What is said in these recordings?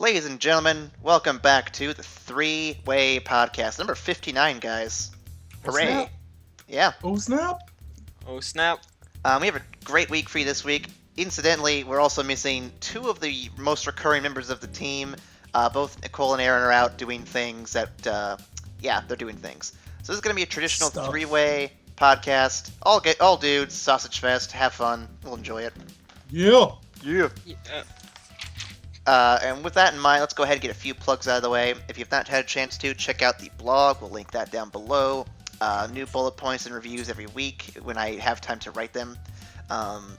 Ladies and gentlemen, welcome back to the Three-Way Podcast, number 59, guys. Oh, Hooray. snap. Yeah. Oh, snap. Oh, snap. We have a great week for you this week. Incidentally, we're also missing two of the most recurring members of the team. Both Nicole and Aaron are out doing things that, they're doing things. So this is going to be a traditional three-way podcast. All dudes, sausage fest, have fun. We'll enjoy it. Yeah. Yeah. And with that in mind, let's go ahead and get a few plugs out of the way. If you've not had a chance to, check out the blog. We'll link that down below. New bullet points and reviews every week when I have time to write them. On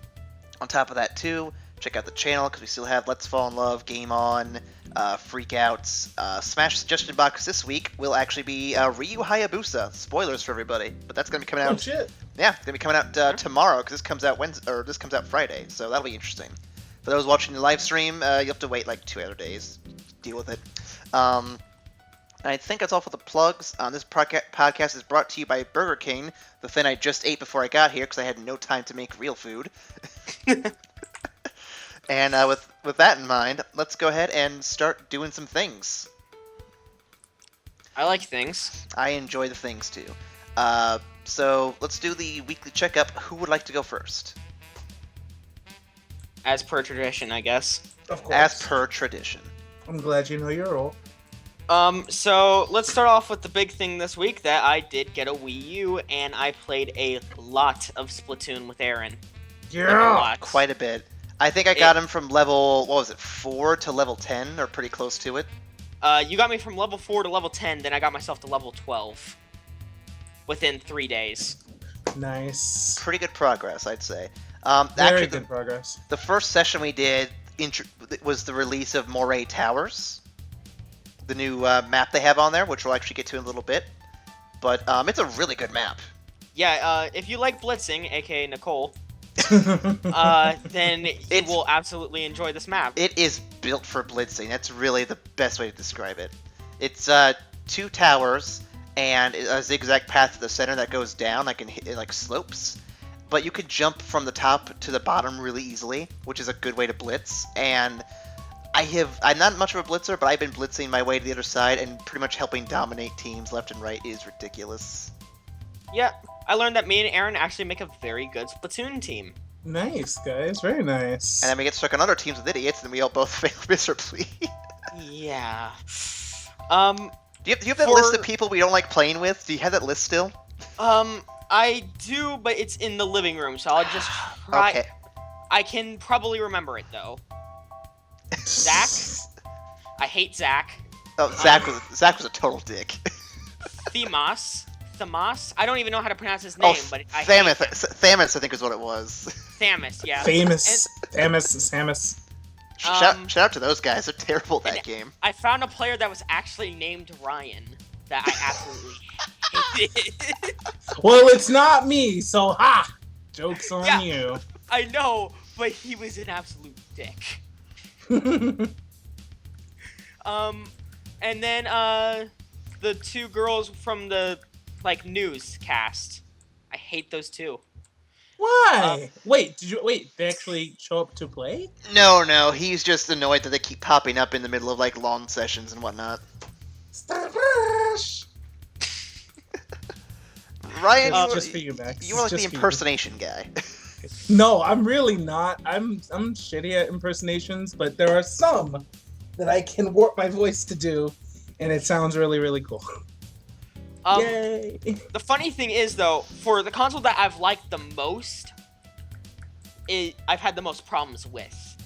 top of that, too, check out the channel because we still have Let's Fall in Love, Game On, Freakouts. Smash Suggestion Box this week will actually be Ryu Hayabusa. Spoilers for everybody, but that's going to be coming out. Oh, shit. Yeah, it's going to be coming out tomorrow because this comes out this comes out Friday, so that'll be interesting. For those watching the live stream, you'll have to wait like 2 other days. Deal with it. I think that's all for the plugs. This podcast is brought to you by Burger King, the thing I just ate before I got here because I had no time to make real food. And with that in mind, let's go ahead and start doing some things. I like things. I enjoy the things too. So let's do the weekly checkup. Who would like to go first? As per tradition, I guess. Of course. As per tradition. I'm glad you know your role. So let's start off with the big thing this week that I did get a Wii U and I played a lot of Splatoon with Aaron. Yeah. A lot. Quite a bit. I think I got him from level, 4 to level 10, or pretty close to it. You got me from level 4 to level 10, then I got myself to level 12. Within 3 days. Nice. Pretty good progress, I'd say. Very Actually, good progress. the first session we did was the release of Moray Towers. The new map they have on there, which we'll actually get to in a little bit. But it's a really good map. Yeah, if you like blitzing, aka Nicole, then you will absolutely enjoy this map. It is built for blitzing. That's really the best way to describe it. It's 2 towers and a zigzag path to the center that goes down, like like slopes. But you could jump from the top to the bottom really easily, which is a good way to blitz. And I'm not much of a blitzer, but I've been blitzing my way to the other side and pretty much helping dominate teams left and right is ridiculous. Yeah, I learned that me and Aaron actually make a very good Splatoon team. Nice, guys. Very nice. And then we get stuck on other teams with idiots, and we all both fail miserably. Yeah. Do you have that list of people we don't like playing with? Do you have that list still? I do, but it's in the living room, so I'll just try. Okay. I can probably remember it, though. Zach? I hate Zach. Oh, Zach was a total dick. Themas? I don't even know how to pronounce his name, but I hate him. Thamus, I think is what it was. Thamus, yeah. Samus. Shout out to those guys. They're terrible at that game. I found a player that was actually named Ryan that I absolutely hated. Well, it's not me, so ha! Joke's on you. I know, but he was an absolute dick. And then, the 2 girls from the, newscast. I hate those 2. Why? Wait, they actually show up to play? No, he's just annoyed that they keep popping up in the middle of, long sessions and whatnot. Stablish! Ryan, just for you, Max. You were the impersonation guy. No, I'm really not. I'm shitty at impersonations, but there are some that I can warp my voice to do, and it sounds really, really cool. Yay! The funny thing is, though, for the console that I've liked the most, I've had the most problems with.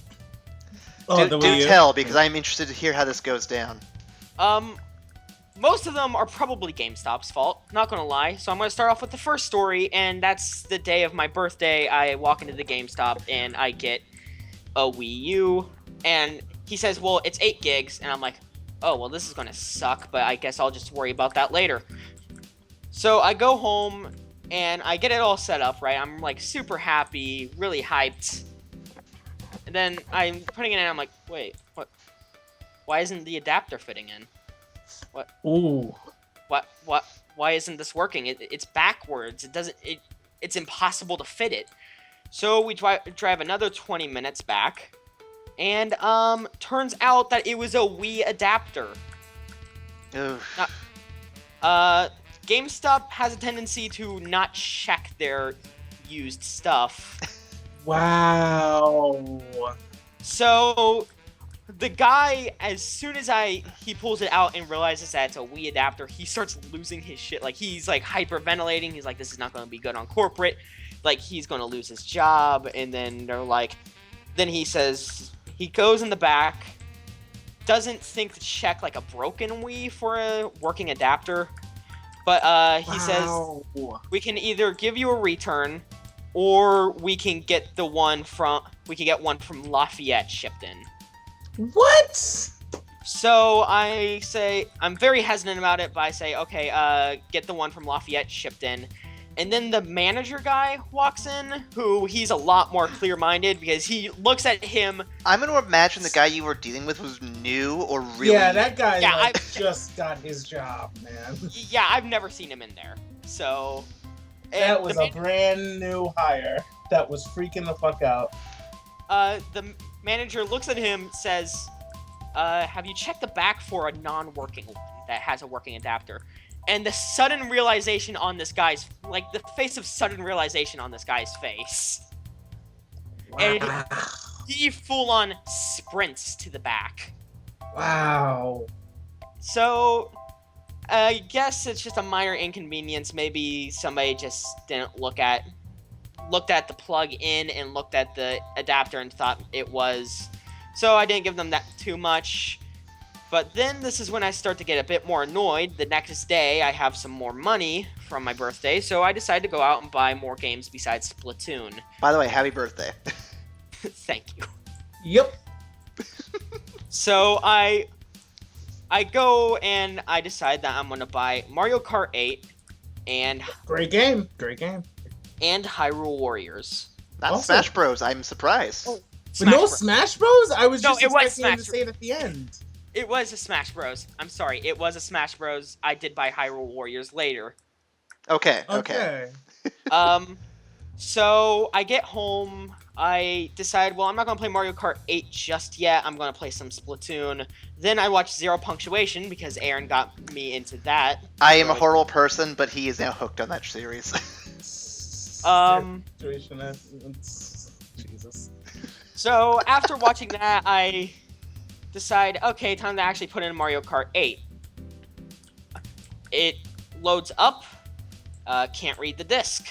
Do tell, because I'm interested to hear how this goes down. Most of them are probably GameStop's fault, not gonna lie. So I'm gonna start off with the first story, and that's the day of my birthday. I walk into the GameStop, and I get a Wii U, and he says, well, it's 8 gigs, and I'm like, oh, well, this is gonna suck, but I guess I'll just worry about that later. So I go home, and I get it all set up, right? I'm, super happy, really hyped. And then I'm putting it in, and I'm like, wait, what? Why isn't the adapter fitting in? What? Ooh. What? Why isn't this working? It's backwards. It's impossible to fit it. So we drive another 20 minutes back, And turns out that it was a Wii adapter. Oof. GameStop has a tendency to not check their used stuff. Wow. So the guy, as soon as he pulls it out and realizes that it's a Wii adapter, he starts losing his shit. Like, he's like hyperventilating. He's like, this is not going to be good on corporate. Like, he's going to lose his job. And then they're like, then he says, he goes in the back, doesn't think to check like a broken Wii for a working adapter. But he says, we can either give you a return, or we can get one from Lafayette shipped in. What? So I say, I'm very hesitant about it, but I say, okay, get the one from Lafayette shipped in. And then the manager guy walks in, who he's a lot more clear-minded because he looks at him. I'm going to imagine the guy you were dealing with was new or really... Yeah, that guy just got his job, man. Yeah, I've never seen him in there. So... That was a brand new hire. That was freaking the fuck out. The manager looks at him, says, have you checked the back for a non-working one that has a working adapter? And the sudden realization on this guy's, like, the face of sudden realization on this guy's face. Wow. And he full-on sprints to the back. Wow. So, I guess it's just a minor inconvenience. Maybe somebody just didn't looked at the plug-in and looked at the adapter and thought it was. So I didn't give them that too much. But then this is when I start to get a bit more annoyed. The next day, I have some more money from my birthday, so I decided to go out and buy more games besides Splatoon. By the way, happy birthday. Thank you. Yep. So I go and I decide that I'm going to buy Mario Kart 8 and... Great game. And Hyrule Warriors. Not Also, Smash Bros. I'm surprised. Oh, Smash Bros? I was just expecting him to Smash say it at the end. It was a Smash Bros. I'm sorry. It was a Smash Bros. I did buy Hyrule Warriors later. Okay. So I get home. I decide, well, I'm not going to play Mario Kart 8 just yet. I'm going to play some Splatoon. Then I watch Zero Punctuation because Aaron got me into that. I am a horrible person, but he is now hooked on that series. Jesus. So after watching that, I decide, okay, time to actually put in Mario Kart 8. It loads up. Can't read the disc.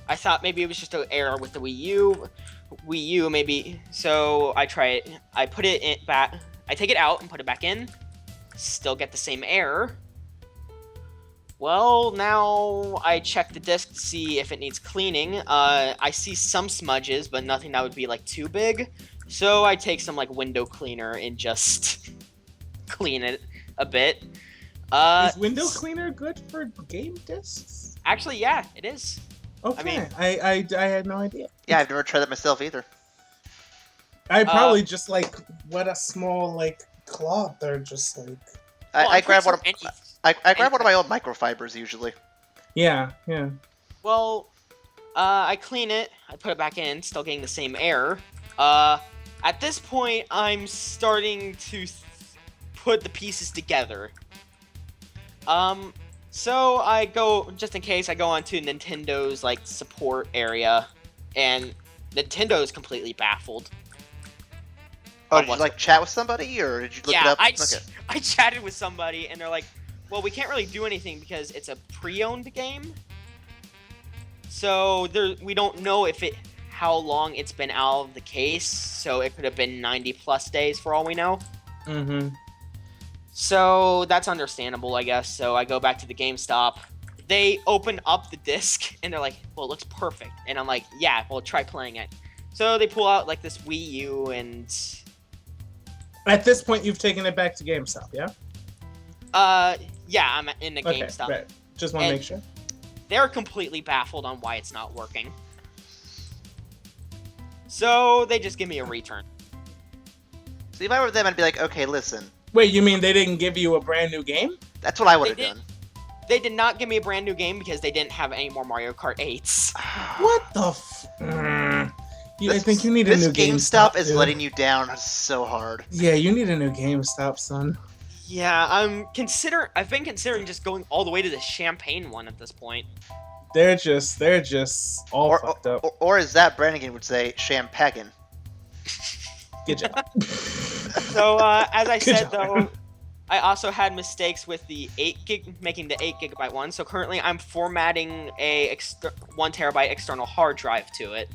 I thought maybe it was just an error with the Wii U maybe. So I try it. I put it in back. I take it out and put it back in. Still get the same error. Well, now I check the disc to see if it needs cleaning. I see some smudges, but nothing that would be like too big. So I take some like window cleaner and just clean it a bit. Is window cleaner good for game discs? Actually, yeah, it is. Okay, I mean, I had no idea. Yeah, I've never tried that myself either. I probably just like wet a small like cloth or just like. I grab one of I grab one of my old microfibers usually. Yeah. Well, I clean it. I put it back in. Still getting the same error. At this point, I'm starting to put the pieces together. So I go, just in case, I go onto Nintendo's like support area, and Nintendo is completely baffled. Oh, did you like chat with somebody, or did you look it up? I chatted with somebody, and they're like, well, we can't really do anything because it's a pre-owned game. So we don't know how long it's been out of the case. So it could have been 90+ days for all we know. Mm-hmm. So that's understandable, I guess. So I go back to the GameStop. They open up the disc, and they're like, well, it looks perfect. And I'm like, yeah, well, try playing it. So they pull out like this Wii U, and... At this point, you've taken it back to GameStop, yeah? Yeah, I'm in the GameStop. Right. Just want to make sure. They're completely baffled on why it's not working. So they just give me a return. So if I were them, I'd be like, okay, listen. Wait, you mean they didn't give you a brand new game? That's what I would have done. They did not give me a brand new game because they didn't have any more Mario Kart 8s. What the I think you need a new GameStop is dude. letting you down so hard. Yeah, you need a new GameStop, son. Yeah, I've been considering just going all the way to the Champagne one at this point. They're just all fucked up. Or as that Brannigan would say, Champagne. Good job. So, as I Good said, job. though, I also had mistakes with the making the 8 GB one. So currently, I'm formatting a 1 terabyte external hard drive to it.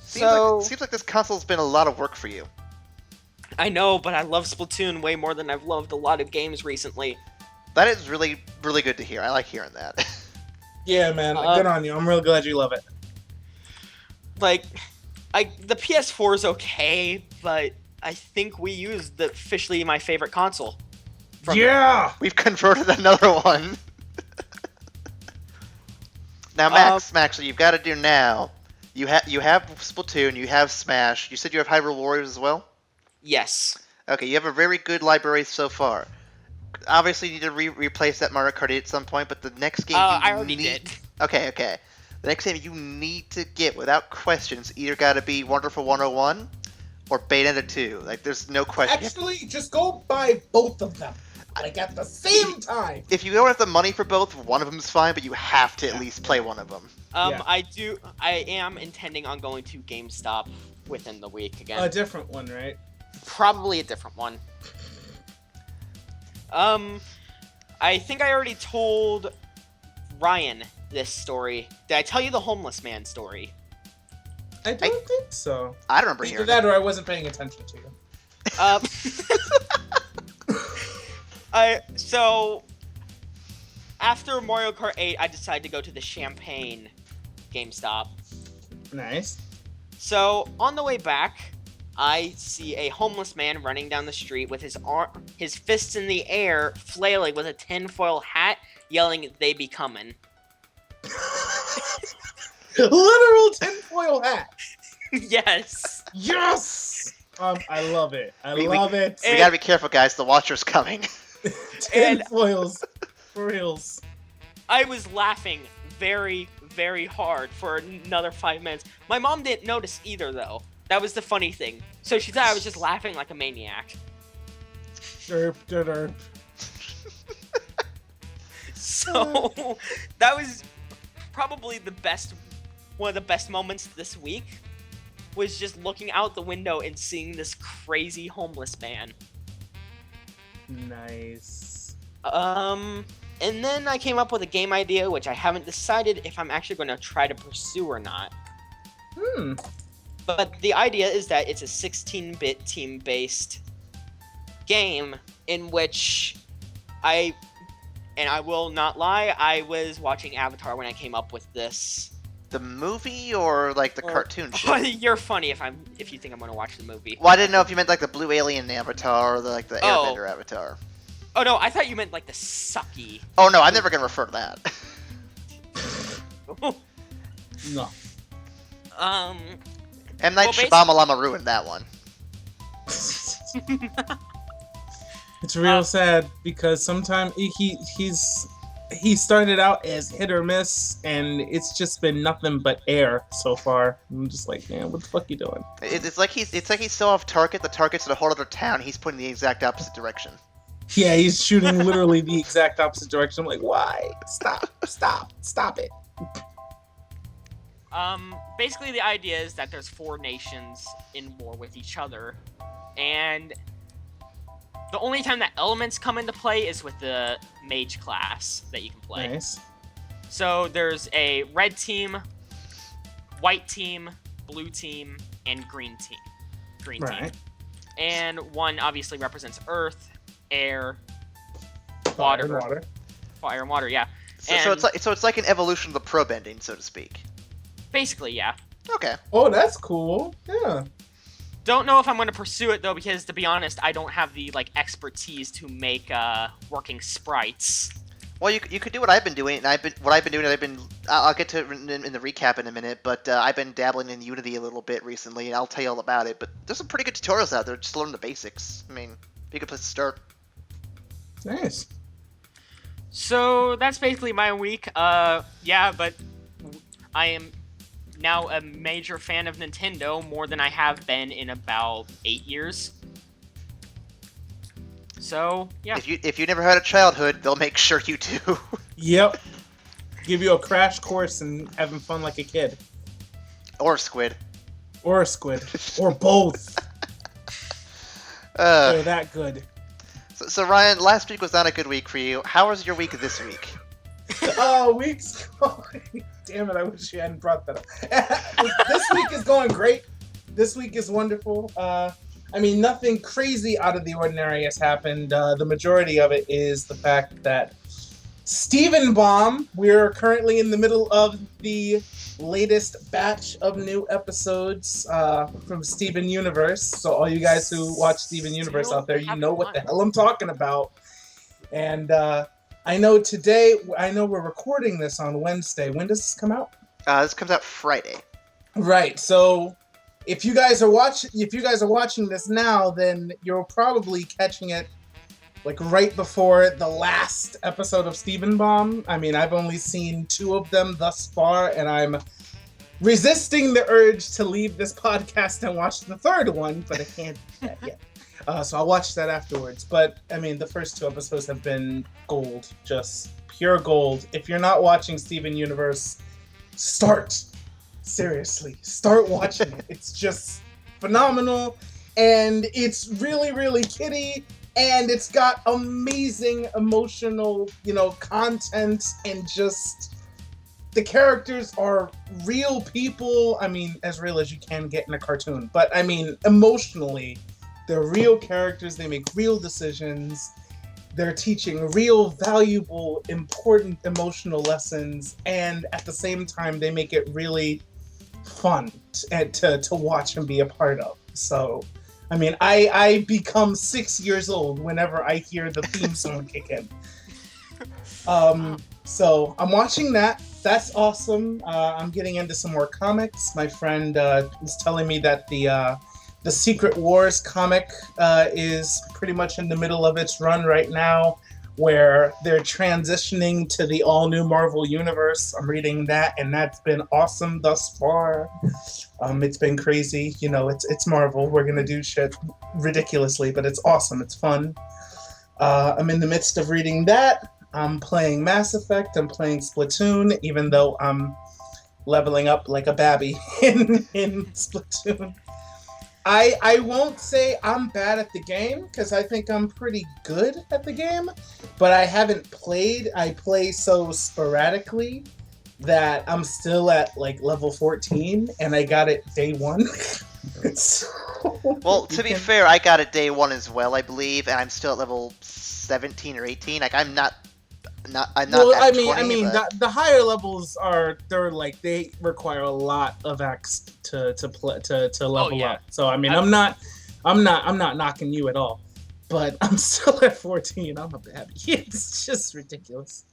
Seems like this console's been a lot of work for you. I know, but I love Splatoon way more than I've loved a lot of games recently. That is really, really good to hear. I like hearing that. Yeah, man. Good on you. I'm real glad you love it. Like, the PS4 is okay, but I think Wii U is officially my favorite console. Yeah! We've converted another one. Now, Max, what you've got to do now. You have Splatoon, you have Smash. You said you have Hyrule Warriors as well? Yes. Okay, you have a very good library so far. Obviously, you need to replace that Mario Kart 8 at some point, but the next game I already did. Okay. The next game you need to get, without questions, either got to be Wonderful 101 or Bayonetta 2. Like, there's no question. Actually, just go buy both of them. Like, at the same time. If you don't have the money for both, one of them's fine, but you have to at least play one of them. Yeah. I am intending on going to GameStop within the week again. A different one, right? Probably a different one. I think I already told Ryan this story. Did I tell you the homeless man story? I don't think so. I don't remember Either hearing that or I wasn't paying attention to you. So after Mario Kart 8, I decided to go to the Champagne GameStop. Nice. So on the way back, I see a homeless man running down the street with his fists in the air, flailing with a tinfoil hat, yelling, "They be comin'." Literal tinfoil hat. Yes. Yes. I love it. I love it. We gotta be careful, guys. The Watcher's coming. Tinfoils. For reals. I was laughing very, very hard for another 5 minutes. My mom didn't notice either, though. That was the funny thing. So she thought I was just laughing like a maniac. Derp, derp. So that was probably one of the best moments this week. Was just looking out the window and seeing this crazy homeless man. Nice. And then I came up with a game idea, which I haven't decided if I'm actually going to try to pursue or not. But the idea is that it's a 16-bit team-based game in which I will not lie, I was watching Avatar when I came up with this. The movie or like the cartoon show? You're funny if you think I'm going to watch the movie. Well, I didn't know if you meant like the blue alien Avatar or the Airbender Avatar. Oh no, I thought you meant like the sucky. Oh no, I'm never gonna refer to that. No. M. Night Shyamalan ruined that one. It's real sad because sometimes he started out as hit or miss, and it's just been nothing but air so far. I'm just like, man, what the fuck you doing? It's like he's so off target. The target's in a whole other town. He's pointing the exact opposite direction. Yeah, he's shooting literally the exact opposite direction. I'm like, why? Stop it. Basically the idea is that there's 4 nations in war with each other, and the only time that elements come into play is with the mage class that you can play. Nice. So there's a red team, white team, blue team, and green team. Right. And one obviously represents earth, air, water. Fire and water, yeah. So it's like an evolution of the probe ending, so to speak. Basically, yeah. Okay. Oh, that's cool. Yeah. Don't know if I'm going to pursue it though, because to be honest, I don't have the expertise to make working sprites. Well, you could do what I've been doing, and I'll get to it in the recap in a minute, but I've been dabbling in Unity a little bit recently, and I'll tell you all about it. But there's some pretty good tutorials out there. Just learn the basics. I mean, be a good place to start. Nice. So that's basically my week. Yeah, but I am now a major fan of Nintendo, more than I have been in about 8 years. So, yeah. If you never had a childhood, they'll make sure you do. Yep. Give you a crash course in having fun like a kid. Or squid. Or a squid. Or both. They're that good. So Ryan, last week was not a good week for you. How was your week this week? Weeks. Damn it! I wish you hadn't brought that up. This week is going great. This week is wonderful. I mean, nothing crazy out of the ordinary has happened. The majority of it is the fact that Steven Bomb. We're currently in the middle of the latest batch of new episodes from Steven Universe. So all you guys who watch Steven Universe out there, you know what the hell I'm talking about. And I know we're recording this on Wednesday. When does this come out? This comes out Friday. Right. So if you guys are watching this now, then you're probably catching it like right before the last episode of Steven Bomb. I mean, I've only seen 2 of them thus far, and I'm resisting the urge to leave this podcast and watch the 3rd one, but I can't do that yet. So I'll watch that afterwards. But, I mean, the first 2 episodes have been gold. Just pure gold. If you're not watching Steven Universe, start. Seriously. Start watching it. It's just phenomenal. And it's really, really kiddie. And it's got amazing emotional, content. And just the characters are real people. I mean, as real as you can get in a cartoon. But, I mean, emotionally, they're real characters. They make real decisions. They're teaching real, valuable, important emotional lessons. And at the same time, they make it really fun to watch and be a part of. So, I mean, I become 6 years old whenever I hear the theme song kick in. So I'm watching that. That's awesome. I'm getting into some more comics. My friend was telling me that the Secret Wars comic is pretty much in the middle of its run right now, where they're transitioning to the all-new Marvel Universe. I'm reading that, and that's been awesome thus far. It's been crazy. It's Marvel. We're going to do shit ridiculously, but it's awesome. It's fun. I'm in the midst of reading that. I'm playing Mass Effect. I'm playing Splatoon, even though I'm leveling up like a babby in Splatoon. I won't say I'm bad at the game, because I think I'm pretty good at the game, but I haven't played. I play so sporadically that I'm still at like level 14, and I got it day 1. Well, to be fair, I got it day 1 as well, I believe, and I'm still at level 17 or 18. Like, I'm not. Well, at I 20, mean, but... the higher levels they require a lot of X to level up. So I mean, I'm not knocking you at all, but I'm still at 14. I'm a babby. It's just ridiculous.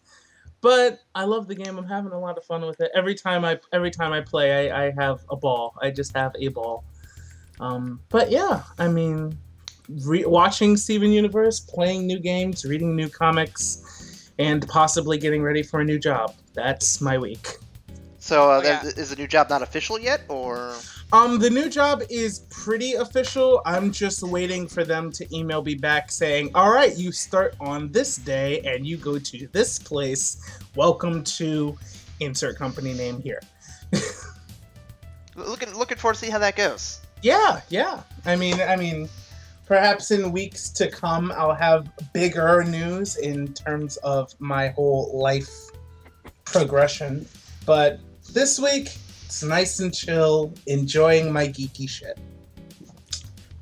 But I love the game. I'm having a lot of fun with it. Every time I play, I have a ball. I just have a ball. But yeah, I mean, watching Steven Universe, playing new games, reading new comics, and possibly getting ready for a new job. That's my week. So is the new job not official yet, or? The new job is pretty official. I'm just waiting for them to email me back saying, all right, you start on this day and you go to this place. Welcome to insert company name here. Looking forward to see how that goes. Yeah. I mean, perhaps in weeks to come, I'll have bigger news in terms of my whole life progression. But this week, it's nice and chill, enjoying my geeky shit.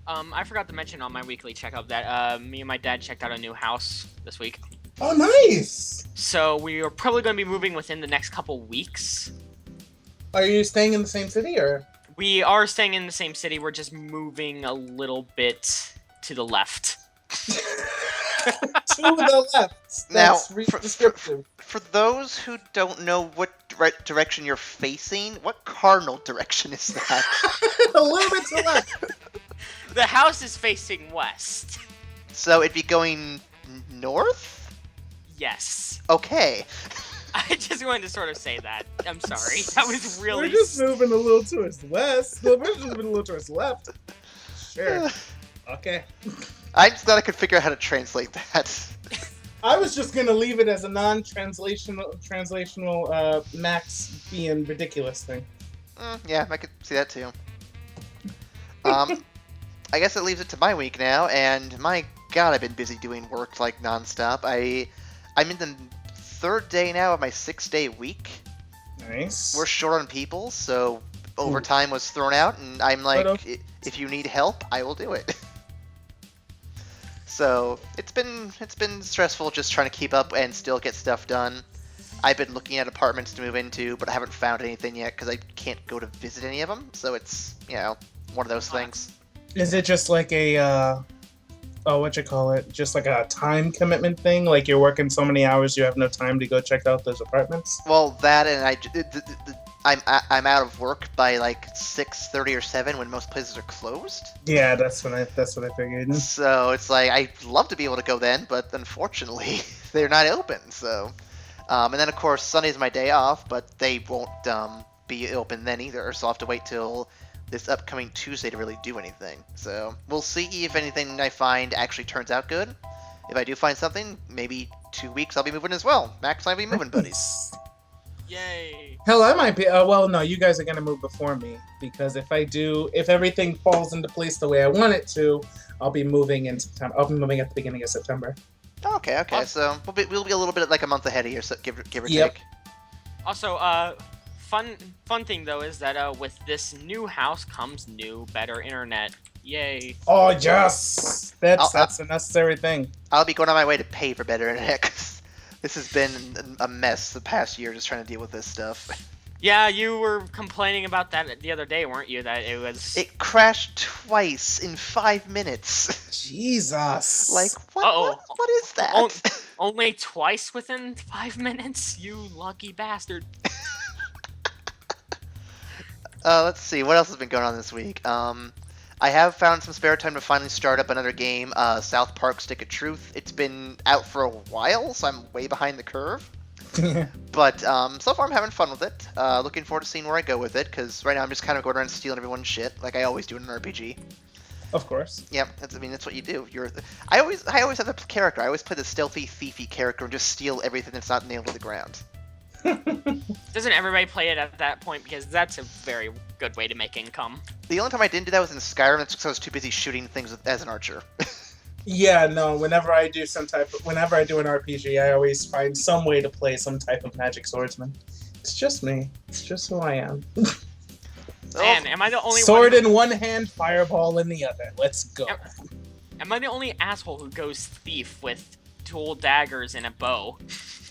I forgot to mention on my weekly checkup that me and my dad checked out a new house this week. Oh, nice! So we are probably going to be moving within the next couple weeks. Are you staying in the same city, or? We are staying in the same city. We're just moving a little bit to the left. To the left. That's descriptive. For those who don't know what direction you're facing, what cardinal direction is that? A little bit to the left. The house is facing west. So it'd be going north? Yes. Okay. I just wanted to sort of say that. I'm sorry. That was really. We're just moving a little towards the west. We're just moving a little towards the left. Sure. Okay. I'm just glad I could figure out how to translate that. I was just gonna leave it as a non-translational Max being ridiculous thing. Yeah, I could see that too. I guess it leaves it to my week now, and my god, I've been busy doing work like nonstop. I'm in the 3rd day now of my 6-day week. Nice. We're short on people, so overtime was thrown out, and I'm like, if you need help, I will do it. So it's been stressful just trying to keep up and still get stuff done. I've been looking at apartments to move into, but I haven't found anything yet because I can't go to visit any of them. So it's, one of those things. Is it just like a just like a time commitment thing? Like you're working so many hours, you have no time to go check out those apartments? Well, that and I'm out of work by like 6:30 or 7 when most places are closed. Yeah, that's what I figured. So it's like I'd love to be able to go then, but unfortunately they're not open. So, and then of course Sunday's my day off, but they won't be open then either. So I'll have to wait till this upcoming Tuesday to really do anything. So we'll see if anything I find actually turns out good. If I do find something, maybe 2 weeks I'll be moving as well. Max and I'll be moving buddies. Yay. Hell, I might be. Well, no, you guys are gonna move before me because if everything falls into place the way I want it to, I'll be moving in September. I'll be moving at the beginning of September. Okay. So we'll be a little bit like a month ahead of you, so give or Yep. take. Also, fun thing though is that with this new house comes new, better internet. Yay. Oh yes, that's a necessary thing. I'll be going on my way to pay for better internet. 'Cause this has been a mess the past year just trying to deal with this stuff. Yeah, you were complaining about that the other day, weren't you? That it crashed twice in 5 minutes. Jesus. Like, what is that? Only twice within 5 minutes? You lucky bastard. Let's see, what else has been going on this week? I have found some spare time to finally start up another game, South Park Stick of Truth. It's been out for a while, so I'm way behind the curve. But so far I'm having fun with it. Looking forward to seeing where I go with it, because right now I'm just kind of going around stealing everyone's shit, like I always do in an RPG. Of course. Yep, that's what you do. I always have the character. I always play the stealthy, thiefy character and just steal everything that's not nailed to the ground. Doesn't everybody play it at that point? Because that's a very good way to make income. The only time I didn't do that was in Skyrim. That's because I was too busy shooting things as an archer. Yeah, no. Whenever I do an RPG, I always find some way to play some type of magic swordsman. It's just me. It's just who I am. Man, am I the only sword in one hand, fireball in the other. Let's go. Am I the only asshole who goes thief with dual daggers and a bow?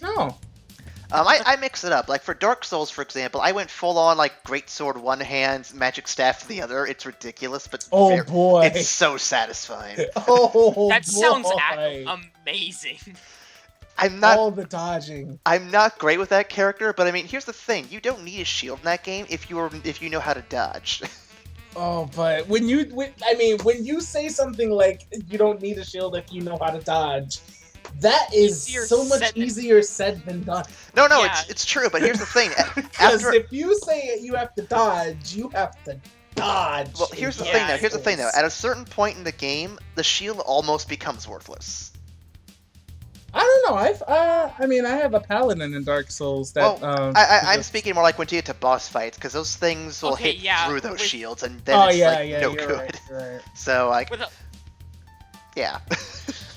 No. I mix it up. Like for Dark Souls, for example, I went full on like great sword one hand, magic staff the other. It's ridiculous, but boy, it's so satisfying. That sounds amazing. All the dodging. I'm not great with that character, but I mean, here's the thing: you don't need a shield in that game if you know how to dodge. Oh, but when you say something like you don't need a shield if you know how to dodge. That is so much easier said than done. No, yeah. it's true, but here's the thing. Because if you say you have to dodge, you have to dodge. Well, here's the thing, though. At a certain point in the game, the shield almost becomes worthless. I don't know. I have a paladin in Dark Souls that. Well, I'm speaking more like when you get to boss fights, because those things will hit through those shields, and then it's no good. Right. So yeah.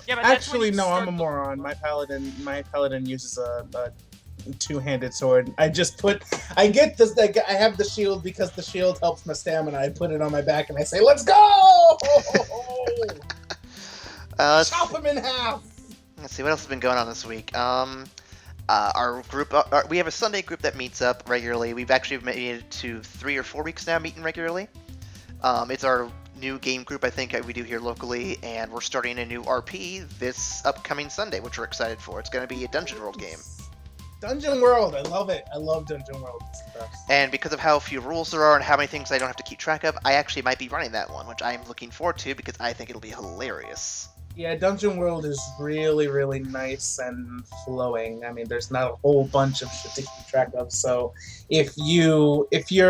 Yeah, but actually, no, I'm a moron. My paladin uses a two-handed sword. I get this. I have the shield because the shield helps my stamina. I put it on my back and I say, "Let's go!" Chop him in half. Let's see what else has been going on this week. Our group, we have a Sunday group that meets up regularly. We've actually made it to 3 or 4 weeks now, meeting regularly. It's our new game group, I think, we do here locally, and we're starting a new RP this upcoming Sunday, which we're excited for. It's going to be a Dungeon World game. Dungeon World, I love it. I love Dungeon World. It's the best. And because of how few rules there are and how many things I don't have to keep track of, I actually might be running that one, which I'm looking forward to because I think it'll be hilarious. Yeah, Dungeon World is really, really nice and flowing. I mean, there's not a whole bunch of shit to keep track of. So, if you're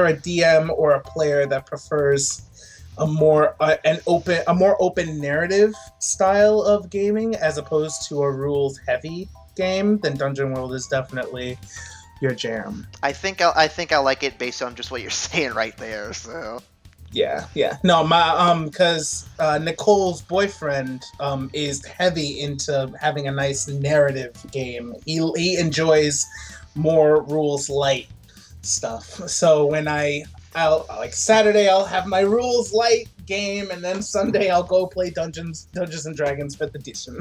a DM or a player that prefers a more open narrative style of gaming as opposed to a rules heavy game, then Dungeon World is definitely your jam. I think I like it based on just what you're saying right there. So Yeah, yeah. No, because Nicole's boyfriend is heavy into having a nice narrative game. He enjoys more rules light stuff. So when I'll like Saturday I'll have my rules light game, and then Sunday I'll go play Dungeons and Dragons fifth edition.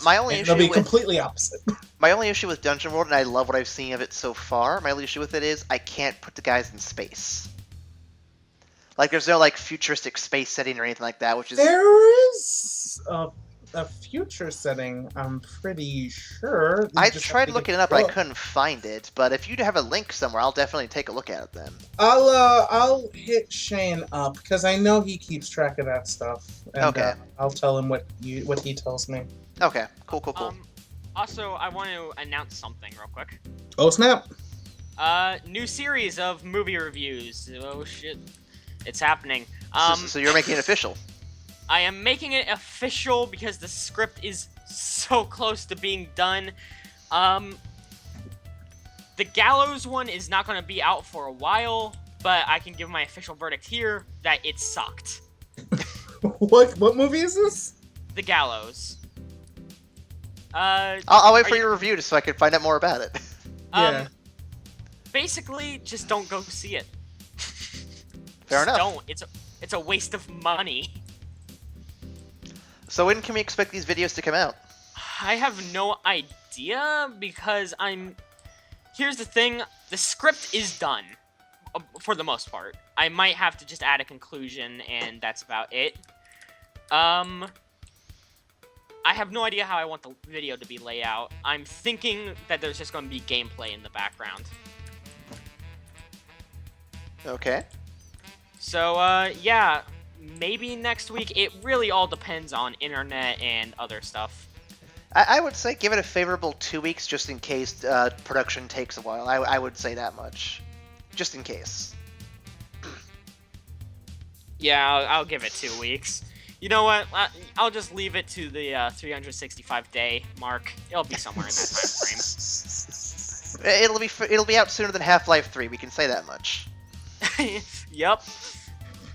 my only And issue it'll be with completely opposite. my only issue with Dungeon World, and I love what I've seen of it so far. My only issue with it is I can't put the guys in space. Like, there's no like futuristic space setting or anything like that, which is There is a future setting, I'm pretty sure. You I just have tried to looking get it up, the but I book. couldn't find it. But if you have a link somewhere, I'll definitely take a look at it then. I'll hit Shane up because I know he keeps track of that stuff. And, Okay. I'll tell him what he tells me. Okay, cool. Also, I want to announce something real quick. Oh snap! New series of movie reviews. Oh shit, it's happening. So you're making it official. I am making it official because the script is so close to being done. The Gallows one is not going to be out for a while, but I can give my official verdict here that it sucked. What movie is this? The Gallows. I'll wait for your review just so I can find out more about it. Yeah. Basically, just don't go see it. Fair Just enough. Don't. It's a waste of money. So when can we expect these videos to come out? I have no idea because Here's the thing: the script is done for the most part. I might have to just add a conclusion, and that's about it. I have no idea how I want the video to be laid out. I'm thinking that there's just going to be gameplay in the background. Okay. So, yeah, maybe next week. It really all depends on internet and other stuff. I would say give it a favorable 2 weeks just in case production takes a while. I would say that much. Just in case. Yeah, I'll give it 2 weeks. You know what? I'll just leave it to the 365-day mark. It'll be somewhere in that time It'll be out sooner than Half-Life 3. We can say that much. frame. Yep.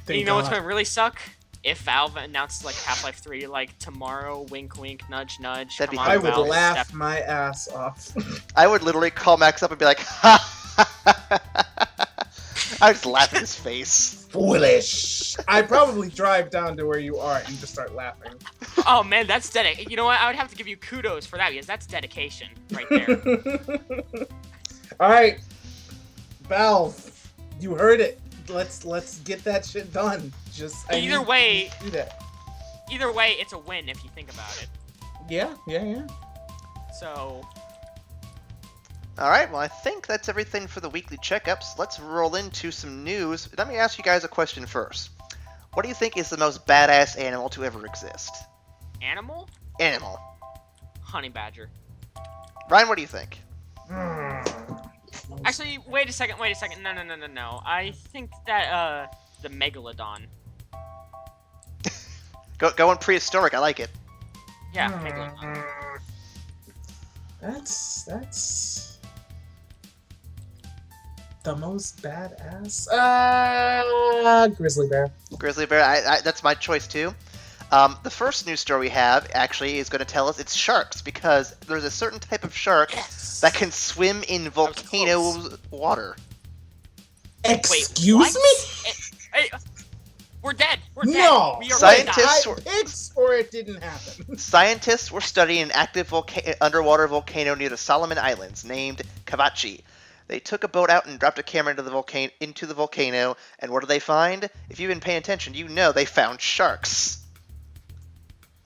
Thank You know what's God. gonna really suck? If Valve announces like Half-Life 3 like tomorrow, wink wink, nudge nudge. That'd be Come on, I would Valve, laugh step- my ass off. I would literally call Max up and be like, ha! I would just laugh at his face. Foolish. I'd probably drive down to where you are and just start laughing. Oh man, that's dedication. You know what? I would have to give you kudos for that because that's dedication right there. All right, Valve, you heard it. Let's get that shit done. I Either need way- to do that. Either way, it's a win if you think about it. Yeah. So, Alright, well I think that's everything for the weekly checkups. Let's roll into some news. Let me ask you guys a question first. What do you think is the most badass animal to ever exist? animal? Animal. Honey badger. Ryan, what do you think? Actually, wait a second. No. I think that, the Megalodon. Going prehistoric, I like it. Yeah, Megalodon. That's the most badass. Grizzly bear. Grizzly bear, that's my choice too. The first news story we have actually is going to tell us it's sharks because there's a certain type of shark Yes. that can swim in volcano water. Excuse what? me? Hey, we're dead. We're dead. No. We are Scientists- gonna die. It's or it didn't happen. Scientists were studying an active underwater volcano near the Solomon Islands named Cavachi. They took a boat out and dropped a camera into the volcano, and what did they find? If you've been paying attention, you know they found sharks.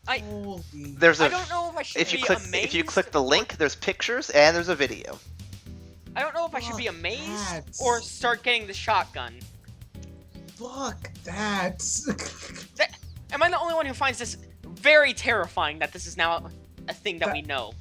Holy. There's I don't know if I should if you be click amazed. if you click the link, there's pictures and there's a video. I don't know if I should be Fuck amazed that. or start getting the shotgun. Fuck that. Am I the only one who finds this very terrifying that this is now a thing that we know.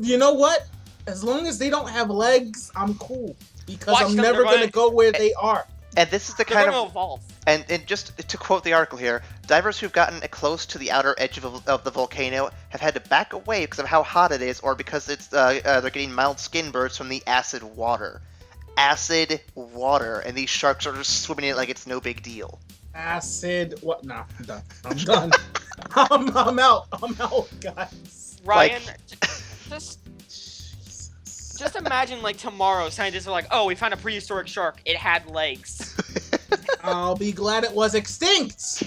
You know what? As long as they don't have legs, I'm cool. Because Watch I'm them, never they're going to go where they are. And this is the They're kind going to of... evolve. And just to quote the article here, divers who've gotten close to the outer edge of the volcano have had to back away because of how hot it is, or because it's they're getting mild skin burns from the acid water. Acid water, and these sharks are just swimming in it like it's no big deal. Acid, what? Nah, I'm done. I'm done. I'm out. I'm out, guys. Ryan, just imagine, like, tomorrow, scientists are like, oh, we found a prehistoric shark. It had legs. I'll be glad it was extinct.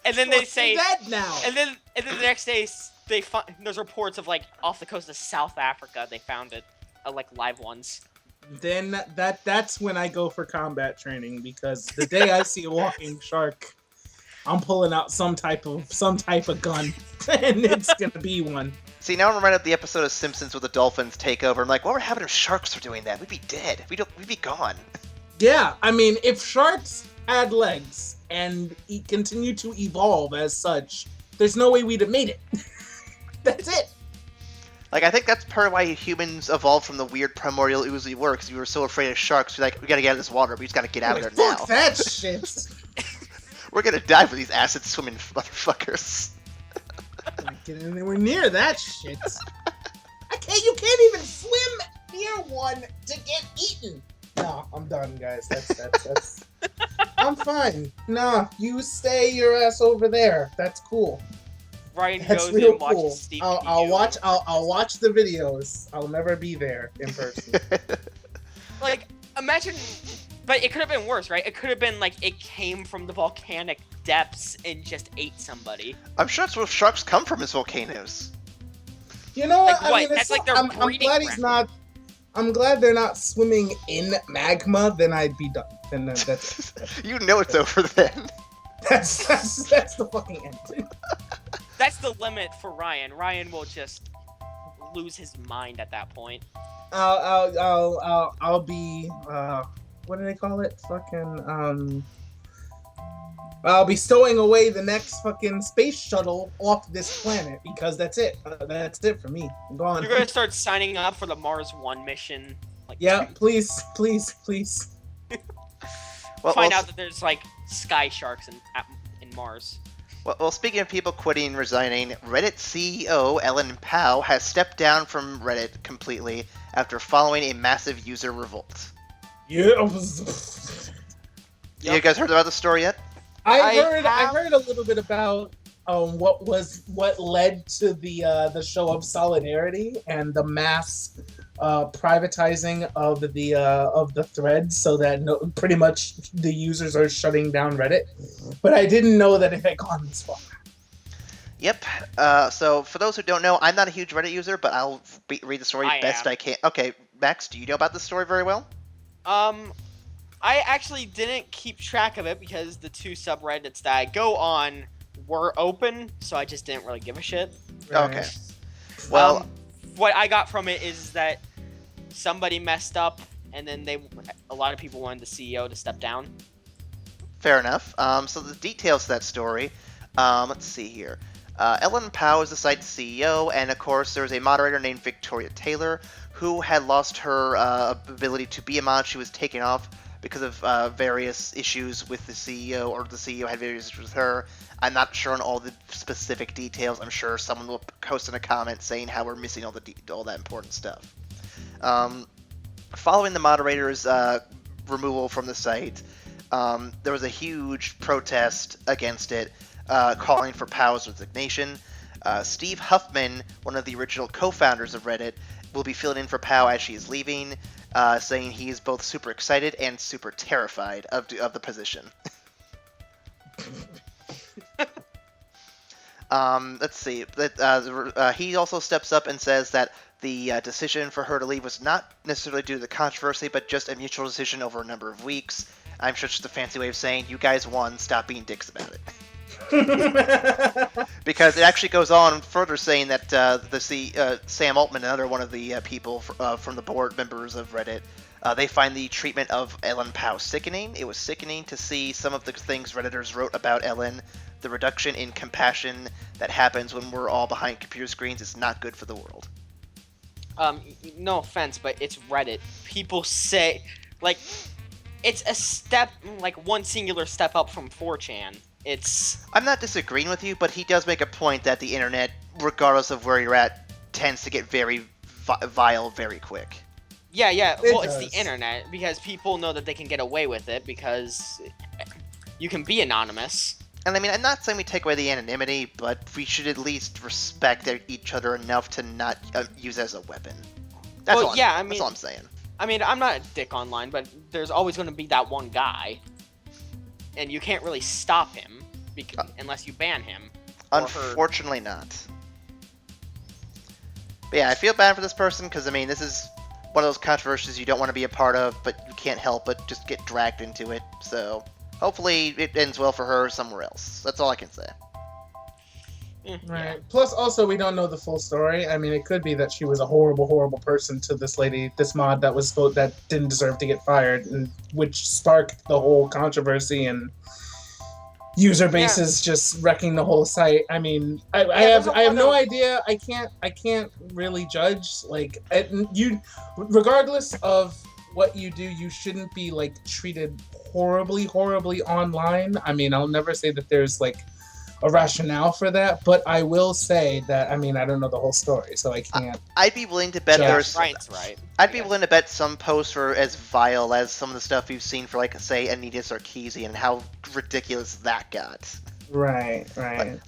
And then they say... dead now. And then the next day, they find... There's reports of, like, off the coast of South Africa, they found it. Like, live ones. Then that's when I go for combat training, because the day I see a walking shark, I'm pulling out some type of gun, and it's gonna be one. See, now I'm right at the episode of Simpsons where the dolphins take over. I'm like, what would happen if sharks were doing that? We'd be dead. We'd be gone. Yeah, I mean, if sharks had legs and continue to evolve as such, there's no way we'd have made it. That's it. Like, I think that's part of why humans evolved from the weird primordial ooze we were, because we were so afraid of sharks. We're like, we gotta get out of this water. We just gotta get out of there now. Fuck that shit. We're gonna die for these acid swimming motherfuckers. Can't get anywhere near that shit. You can't even swim near one to get eaten. No, I'm done, guys. That's. I'm fine. Nah, you stay your ass over there. That's cool. Ryan That's goes real and watches cool. Steve. I'll watch the videos. I'll never be there in person. Like, imagine, but it could have been worse, right? It could have been like it came from the volcanic depths and just ate somebody. I'm sure that's where sharks come from, is volcanoes. You know what? Like, I mean, that's like their I'm breeding glad he's ground. not. I'm glad they're not swimming in magma. Then I'd be done. Then that's You know it's over then. that's the fucking end. That's the limit for Ryan. Ryan will just lose his mind at that point. I'll be what do they call it? Fucking I'll be stowing away the next fucking space shuttle off this planet, because that's it. That's it for me. I'm gone. You're gonna start signing up for the Mars 1 mission. Like, Yeah, please. Find out that there's like sky sharks in Mars. Well, speaking of people quitting and resigning, Reddit CEO Ellen Pao has stepped down from Reddit completely after following a massive user revolt. Yeah. You guys heard about the story yet? I heard a little bit about what led to the show of Solidarity and the mass privatizing of the threads, so that pretty much the users are shutting down Reddit. But I didn't know that it had gone this far. Yep. So for those who don't know, I'm not a huge Reddit user, but I'll read the story best I can. Okay, Max, do you know about this story very well? I actually didn't keep track of it because the 2 subreddits that I go on were open, so I just didn't really give a shit. Right. Okay. Well, what I got from it is that somebody messed up, and then a lot of people wanted the CEO to step down. fair enough. So the details of that story, let's see here. Ellen Pao is the site's CEO, and of course there's a moderator named Victoria Taylor, who had lost her ability to be a mod. She was taken off because of various issues with the CEO, or the CEO had various issues with her. I'm not sure on all the specific details. I'm sure someone will post in a comment saying how we're missing all that important stuff. Following the moderator's removal from the site, there was a huge protest against it, calling for Pao's resignation. Steve Huffman, one of the original co-founders of Reddit, will be filling in for Pao as she is leaving, saying he is both super excited and super terrified of the position. Let's see. He also steps up and says that the decision for her to leave was not necessarily due to the controversy, but just a mutual decision over a number of weeks. I'm sure it's just a fancy way of saying, you guys won, stop being dicks about it. Because it actually goes on further saying that Sam Altman, another one of the people from the board members of Reddit, they find the treatment of Ellen Pao sickening. It was sickening to see some of the things Redditors wrote about Ellen. the reduction in compassion that happens when we're all behind computer screens is not good for the world. No offense, but it's Reddit. People say, like, it's a step, like, one singular step up from 4chan. I'm not disagreeing with you, but he does make a point that the internet, regardless of where you're at, tends to get very vile very quick. Yeah. Well, it's does. the internet, because people know that they can get away with it, because you can be anonymous. And I mean, I'm not saying we take away the anonymity, but we should at least respect each other enough to not use it as a weapon. That's all I'm saying. I mean, I'm not a dick online, but there's always going to be that one guy, and you can't really stop him unless you ban him. Unfortunately not. But yeah, I feel bad for this person, because I mean, this is one of those controversies you don't want to be a part of, but you can't help but just get dragged into it, so hopefully it ends well for her somewhere else. That's all I can say. Right. Yeah. Plus, also, we don't know the full story. I mean, it could be that she was a horrible, horrible person to this lady, this mod that didn't deserve to get fired, and which sparked the whole controversy and user bases just wrecking the whole site. I mean, I have no idea. I can't really judge. Like, regardless of what you do, you shouldn't be like treated horribly online. I mean, I'll never say that there's like a rationale for that, but I will say that, I mean, I don't know the whole story, so I can't. I'd be willing to bet there's. Ryan's right. I'd be willing to bet some posts are as vile as some of the stuff we've seen for, like, say, Anita Sarkeesian and how ridiculous that got. Right.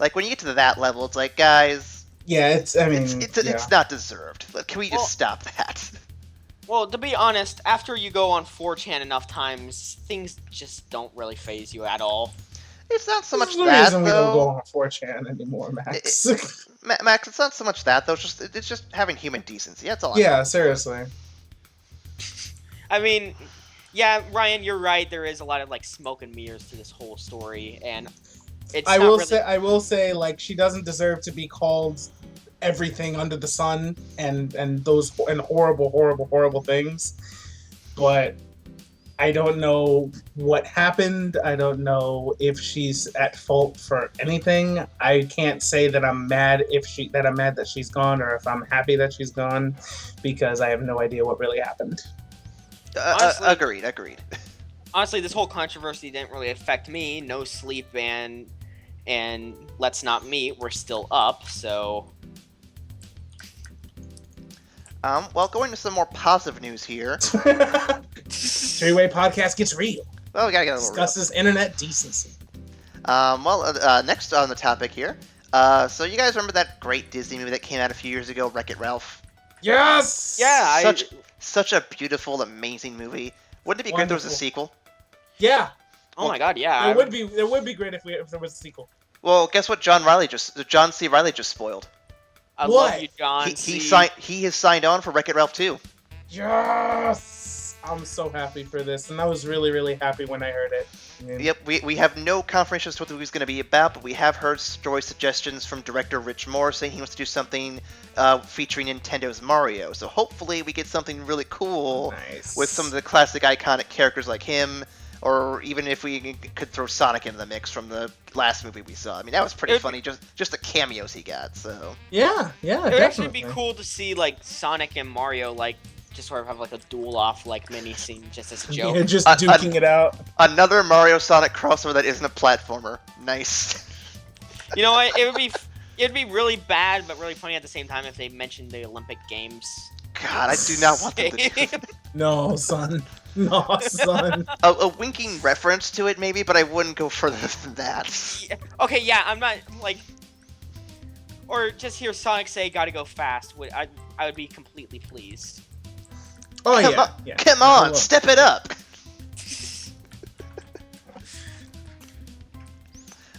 Like when you get to that level, it's like, guys. Yeah, it's not deserved. Can we just stop that? Well, to be honest, after you go on 4chan enough times, things just don't really faze you at all. It's not so much There's no that, reason though. We don't go on 4chan anymore, Max. Max, it's not so much that, though. It's just having human decency. That's all. Seriously. I mean, yeah, Ryan, you're right. There is a lot of like smoke and mirrors to this whole story, and it's. I will say, like, she doesn't deserve to be called everything under the sun and horrible things, but I don't know what happened. I don't know if she's at fault for anything. I can't say that I'm mad that she's gone, or if I'm happy that she's gone, because I have no idea what really happened. Honestly, Agreed. Honestly, this whole controversy didn't really affect me. No Sleep and Let's Not Meet were still up, so. Well, going to some more positive news here. Three-Way Podcast gets real. Well, we gotta get a little discusses internet decency. Next on the topic here. So you guys remember that great Disney movie that came out a few years ago, Wreck-It Ralph? Yes. Yeah. Such a beautiful, amazing movie. Wouldn't it be great if there was a sequel? Yeah. Oh my God, yeah. It would be great if there was a sequel. Well, guess what? John C. Reilly just spoiled. I love you, John. He has signed on for Wreck-It Ralph 2. Yes! I'm so happy for this, and I was really, really happy when I heard it. Yep, we have no confirmation as to what the movie's going to be about, but we have heard story suggestions from director Rich Moore saying he wants to do something featuring Nintendo's Mario. So hopefully we get something really cool with some of the classic iconic characters like him, or even if we could throw Sonic into the mix from the last movie we saw. I mean, that was pretty funny, just the cameos he got, so. Yeah, it would actually be cool to see, like, Sonic and Mario, like, just sort of have, like, a duel-off, like, mini-scene just as a joke. Yeah, just duking it out. Another Mario-Sonic crossover that isn't a platformer. Nice. You know what? It'd be really bad, but really funny at the same time if they mentioned the Olympic Games. God, I do not want them to do that. No, son. No, son. A winking reference to it, maybe, but I wouldn't go further than that. Yeah. Okay, yeah, I'm not, like... Or just hear Sonic say, gotta go fast. I would be completely pleased. Oh, Come on, step it up!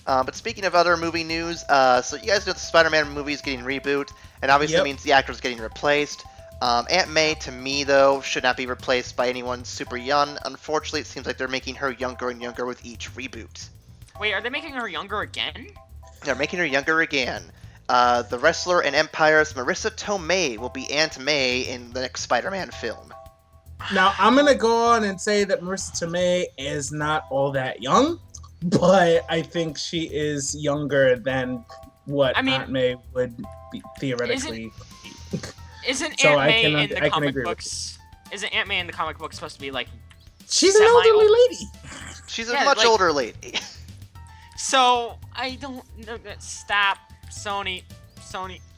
But speaking of other movie news, so you guys know the Spider-Man movie is getting reboot, and obviously means the actor's getting replaced. Aunt May, to me, though, should not be replaced by anyone super young. Unfortunately, it seems like they're making her younger and younger with each reboot. Wait, are they making her younger again? They're making her younger again. The wrestler and Empire's Marissa Tomei will be Aunt May in the next Spider-Man film. Now, I'm going to go on and say that Marissa Tomei is not all that young. but I think she is younger than what I mean, Aunt May would be theoretically. Isn't So Aunt I May can in the I can comic agree with books? Isn't Aunt May in the comic book supposed to be like? She's an elderly lady. She's a Yeah, much like- older lady. So I don't stop, Sony,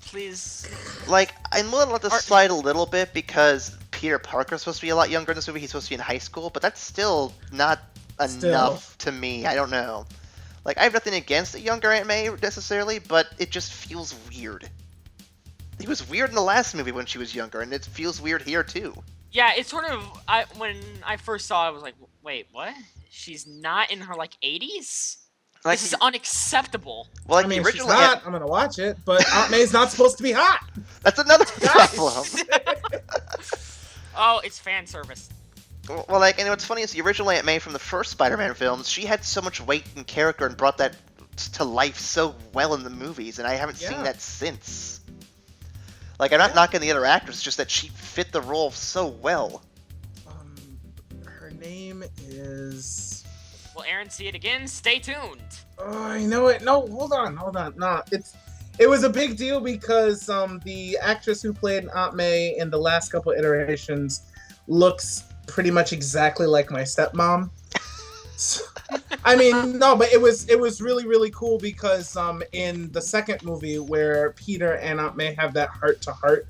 please. Like, I'm willing to let this Are- slide a little bit because Peter Parker's supposed to be a lot younger in this movie. He's supposed to be in high school, but that's still not enough to me. I don't know. Like, I have nothing against a younger Aunt May necessarily, but it just feels weird. It was weird in the last movie when she was younger, and it feels weird here too. Yeah, it's sort of. When I first saw it, I was like, wait, what? She's not in her like 80s. Like, This is unacceptable. well, like I mean, the she's original hot. I'm gonna watch it, but Aunt May's not supposed to be hot. That's another problem. Oh, it's fan service. Well, like, and what's funny is the original Aunt May from the first Spider-Man films, she had so much weight and character and brought that to life so well in the movies, and I haven't seen Yeah. that since. Like, I'm not knocking the other actress, it's just that she fit the role so well. Her name is. Will Aaron see it again? Stay tuned. Oh, I know it. No, hold on. No, it was a big deal because the actress who played Aunt May in the last couple iterations looks pretty much exactly like my stepmom. So, I mean, no, but it was really, really cool because in the second movie where Peter and Aunt May have that heart-to-heart,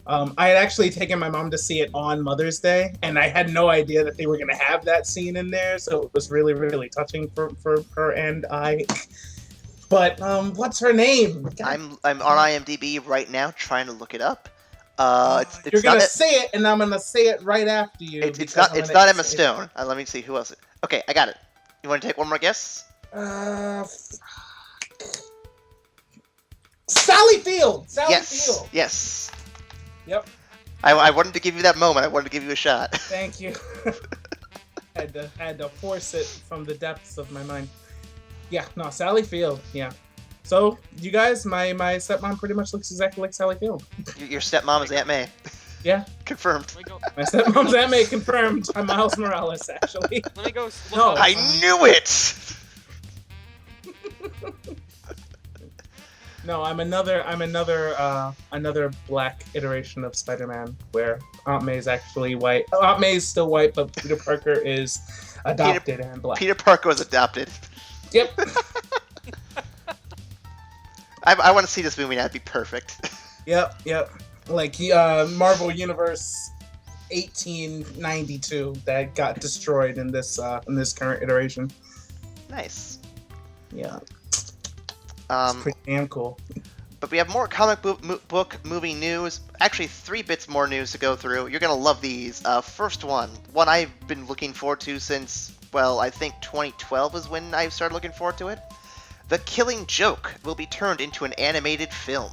I had actually taken my mom to see it on Mother's Day, and I had no idea that they were going to have that scene in there, so it was really, really touching for her and I. But what's her name? I'm on IMDb right now trying to look it up. It's You're gonna not, say it, and I'm gonna say it right after you. it's because not I'm it's gonna not Emma say- Stone. Let me see who else. Okay, I got it. You want to take one more guess? Sally Field. Sally Yes. Field. Yes. Yep. I wanted to give you that moment. I wanted to give you a shot. Thank you. had to force it from the depths of my mind. Yeah. No, Sally Field. Yeah. So you guys, my stepmom pretty much looks exactly like Sally Field. Your stepmom is Aunt May. Yeah. Confirmed. Let me go. My stepmom's Aunt May confirmed. I'm Miles Morales, actually. Let me go. Look No. up- I knew it. No, I'm another black iteration of Spider-Man where Aunt May's actually white. Aunt May's still white, but Peter Parker is adopted and black. Peter Parker was adopted. Yep. I want to see this movie now. It'd be perfect. Yep. Like Marvel Universe 1892 that got destroyed in this current iteration. Nice. Yeah. It's pretty damn cool. But we have more comic book movie news. Actually, 3 bits more news to go through. You're gonna love these. First one I've been looking forward to since, well, I think 2012 is when I started looking forward to it. The Killing Joke will be turned into an animated film.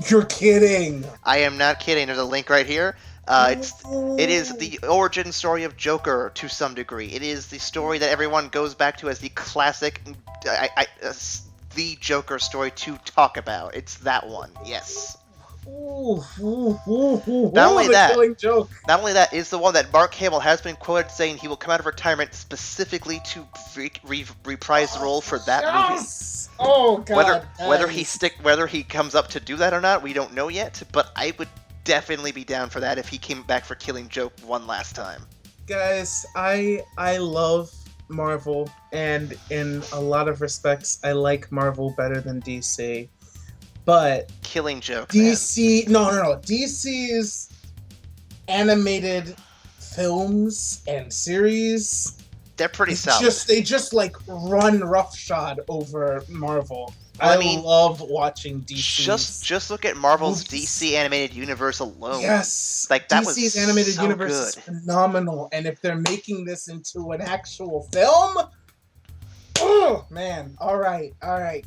You're kidding. I am not kidding. There's a link right here. It is the origin story of Joker to some degree. It is the story that everyone goes back to as the classic, the Joker story to talk about. It's that one. Yes. Not Not only that- Killing Joke. Not only that, is the one that Mark Hamill has been quoted saying he will come out of retirement specifically to reprise the role for that movie. Yes! Oh god. Whether he comes up to do that or not, we don't know yet. But I would definitely be down for that if he came back for Killing Joke one last time. Guys, I love Marvel, and in a lot of respects, I like Marvel better than DC. But Killing Joke. Man. DC, no. DC's animated films and series, They're pretty solid. they just like run roughshod over Marvel. Well, I I mean, love watching DC. Just look at Marvel's movies. DC animated universe alone. Yes, Like, that DC's was animated so universe is phenomenal, and if they're making this into an actual film, oh man! All right,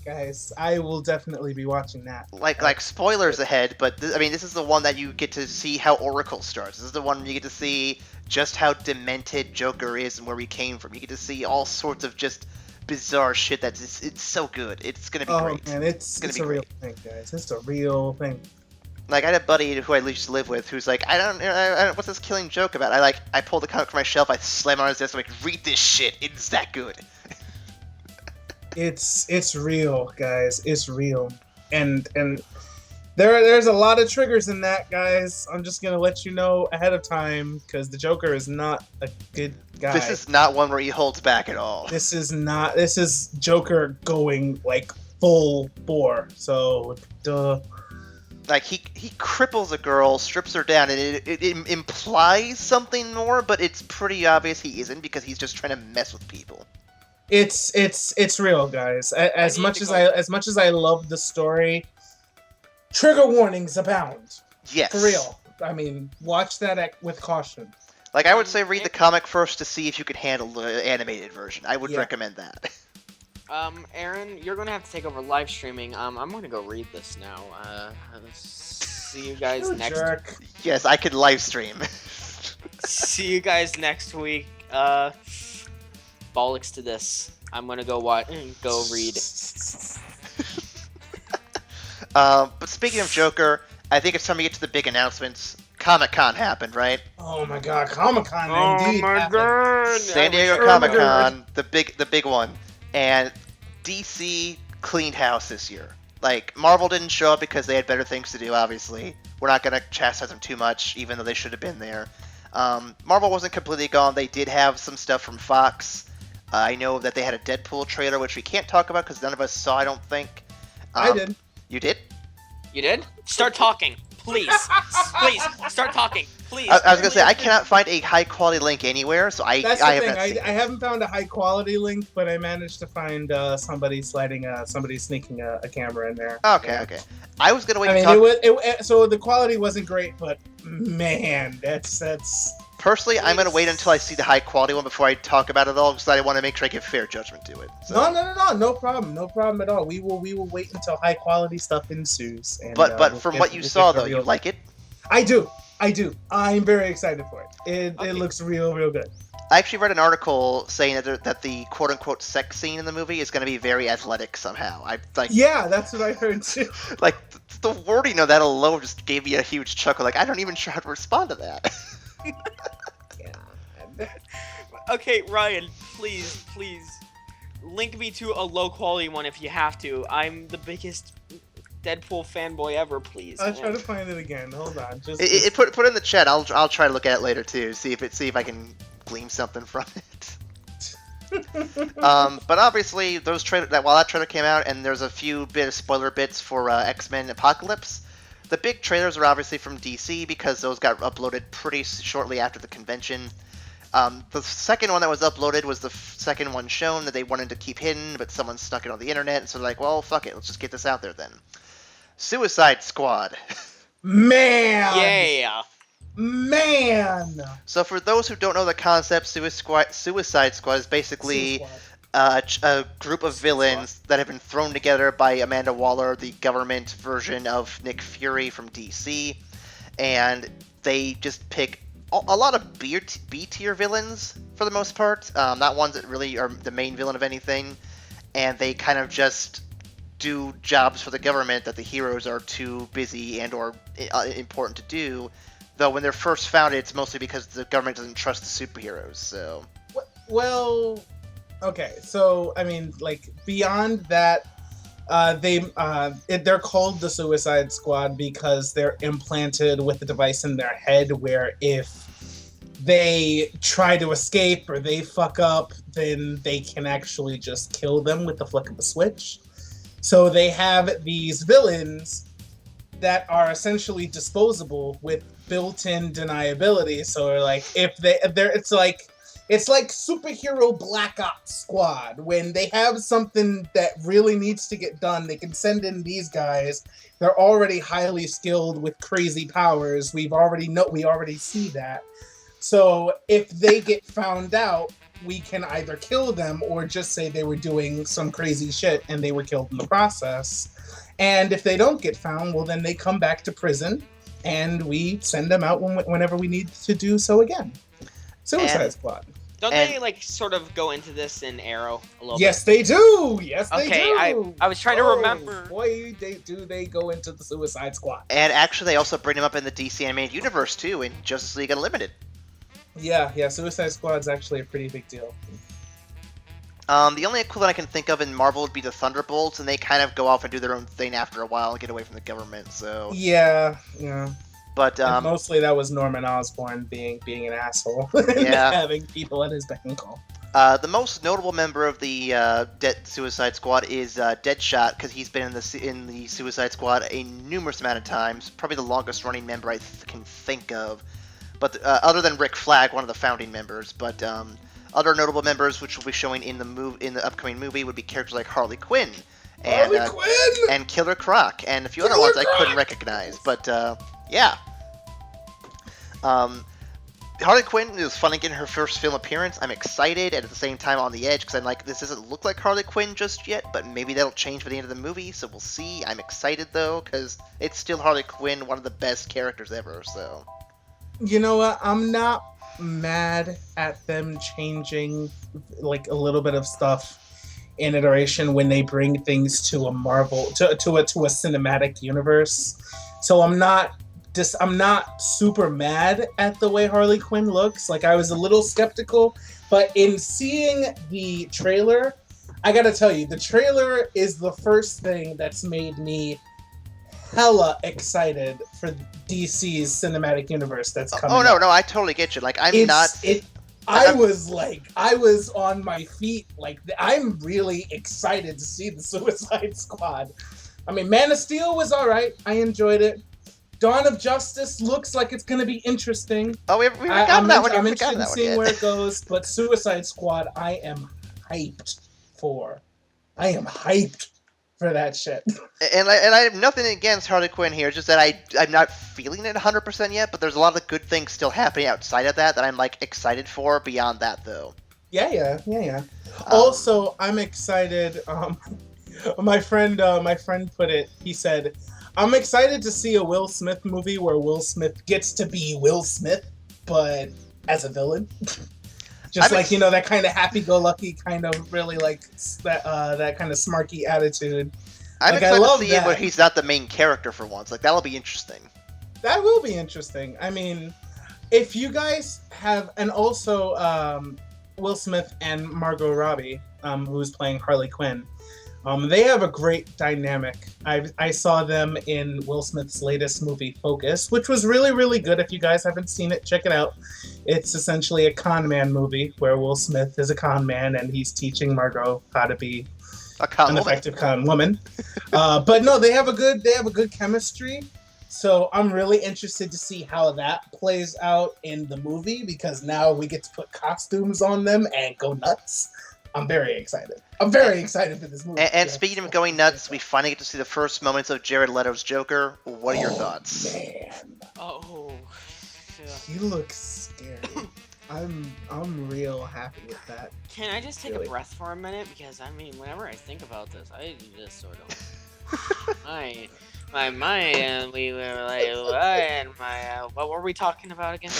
guys, I will definitely be watching that. Like spoilers ahead, but this is the one that you get to see how Oracle starts. This is the one you get to see just how demented Joker is and where he came from. You get to see all sorts of just bizarre shit it's so good. It's gonna be great. Man, it's gonna a be real great. thing, guys. It's a real thing. Like, I had a buddy who I used to live with who's like, I don't what's this Killing Joke about? I pulled the comic from my shelf, I slam it on his desk, I'm like, read this shit, it's that good. It's real, guys. It's real, and there's a lot of triggers in that, guys. I'm just gonna let you know ahead of time because the Joker is not a good guy. This is not one where he holds back at all. This is not. This is Joker going like full bore. So, duh. Like he cripples a girl, strips her down, and it implies something more, but it's pretty obvious he isn't because he's just trying to mess with people. It's real, guys. As much as I love the story, trigger warnings abound. Yes, for real. I mean, watch that with caution. Like I would say, read the comic first to see if you could handle the animated version. I would recommend that. Aaron, you're gonna have to take over live streaming. I'm gonna go read this now. See you guys next. Jerk. Yes, I could live stream. See you guys next week. Bollocks to this. I'm gonna go read. But speaking of Joker, I think it's time to get to the big announcements. Comic-Con happened, right? Oh my God, Comic-Con indeed. Oh my God! San Diego Comic-Con, the big one, and DC cleaned house this year. Like Marvel didn't show up because they had better things to do. Obviously, we're not gonna chastise them too much, even though they should have been there. Marvel wasn't completely gone. They did have some stuff from Fox. I know that they had a Deadpool trailer, which we can't talk about because none of us saw. I don't think. I did. You did? You did? Start talking, please. Please start talking, please. I was gonna say I cannot find a high quality link anywhere, so That's the have thing. not seen it. I haven't found a high quality link, but I managed to find somebody sneaking a camera in there. Okay. I was gonna wait. So the quality wasn't great, but man, that's. Personally, I'm gonna wait until I see the high quality one before I talk about it all, because I want to make sure I give fair judgment to it. So. No problem at all. We will wait until high quality stuff ensues. And, but from what you saw though, you like it? I do. I'm very excited for it. It looks real good. I actually read an article saying that the quote unquote sex scene in the movie is going to be very athletic somehow. Yeah, that's what I heard too. Like the wording of that alone just gave me a huge chuckle. Like I'm not even sure how to respond to that. Okay, Ryan, please, link me to a low quality one if you have to. I'm the biggest Deadpool fanboy ever. Please. I'll try to find it again. Hold on. Put it in the chat. I'll try to look at it later too. See if I can glean something from it. But obviously while that trailer came out, and there's a few spoiler bits for X-Men Apocalypse. The big trailers are obviously from DC because those got uploaded pretty shortly after the convention. The second one that was uploaded was the second one shown that they wanted to keep hidden, but someone snuck it on the internet, and so they're like, well, fuck it, let's just get this out there then. Suicide Squad. Man! Yeah! Man! So for those who don't know the concept, Suicide Squad is basically a group of villains that have been thrown together by Amanda Waller, the government version of Nick Fury from DC, and they just pick a lot of B-tier villains for the most part, not ones that really are the main villain of anything, and they kind of just do jobs for the government that the heroes are too busy and or important to do, though when they're first founded, it's mostly because the government doesn't trust the superheroes, so... Well... Okay, so I mean, like beyond that, they're called the Suicide Squad because they're implanted with a device in their head where if they try to escape or they fuck up, then they can actually just kill them with the flick of a switch. So they have these villains that are essentially disposable with built-in deniability. So like it's like superhero Black Ops Squad. When they have something that really needs to get done, they can send in these guys. They're already highly skilled with crazy powers. We already see that. So if they get found out, we can either kill them or just say they were doing some crazy shit and they were killed in the process. And if they don't get found, well, then they come back to prison and we send them out whenever we need to do so again. Suicide Squad. Don't they like sort of go into this in Arrow a little bit? Yes, they do. Yes, they do. Okay, I was trying to remember. Boy, they go into the Suicide Squad. And actually, they also bring them up in the DC animated universe too, in Justice League Unlimited. Yeah. Suicide Squad's actually a pretty big deal. The only equivalent I can think of in Marvel would be the Thunderbolts, and they kind of go off and do their own thing after a while and get away from the government. So Yeah. but And mostly that was Norman Osborn being an asshole and Yeah. having people at his beck and call. The most notable member of the Suicide Squad is Deadshot, because he's been in the Suicide Squad a numerous amount of times. Probably the longest running member I can think of. But other than Rick Flag, one of the founding members. But other notable members, which will be showing in the upcoming movie, would be characters like Harley Quinn and Killer Croc, and a few other ones I couldn't recognize. But yeah. Harley Quinn, it was fun getting her first film appearance. I'm excited and at the same time on the edge because I'm like, this doesn't look like Harley Quinn just yet, but maybe that'll change by the end of the movie, so we'll see. I'm excited though because it's still Harley Quinn, one of the best characters ever. So you know what? I'm not mad at them changing like a little bit of stuff in iteration when they bring things to a Marvel to a cinematic universe. So I'm not super mad at the way Harley Quinn looks. Like, I was a little skeptical, but in seeing the trailer, I gotta tell you, the trailer is the first thing that's made me hella excited for DC's cinematic universe that's coming. Oh no, I totally get you. Like, I was on my feet. Like, I'm really excited to see the Suicide Squad. I mean, Man of Steel was all right. I enjoyed it. Dawn of Justice looks like it's going to be interesting. Oh, we forgot that one. I'm interested in seeing where it goes, but Suicide Squad, I am hyped for. I am hyped for that shit. And I have nothing against Harley Quinn here, just that I'm not feeling it 100% yet, but there's a lot of good things still happening outside of that I'm, like, excited for beyond that, though. Yeah. Also, I'm excited. My friend put it, he said, I'm excited to see a Will Smith movie where Will Smith gets to be Will Smith, but as a villain. That kind of happy-go-lucky kind of really like that kind of smarky attitude. I'm excited to see him where he's not the main character for once. Like, that'll be interesting. That will be interesting. I mean, if you guys have, and also Will Smith and Margot Robbie, who's playing Harley Quinn, they have a great dynamic. I saw them in Will Smith's latest movie, Focus, which was really, really good. If you guys haven't seen it, check it out. It's essentially a con man movie where Will Smith is a con man and he's teaching Margot how to be an effective con woman. But no, they have a good chemistry. So I'm really interested to see how that plays out in the movie, because now we get to put costumes on them and go nuts. I'm very excited. I'm very excited for this movie. And speaking of going nuts, we finally get to see the first moments of Jared Leto's Joker. What are your thoughts? Man. Oh. He looks scary. I'm real happy with that. Can I just take a breath for a minute? Because, I mean, whenever I think about this, I just sort of... my mind, we were like, what were we talking about again?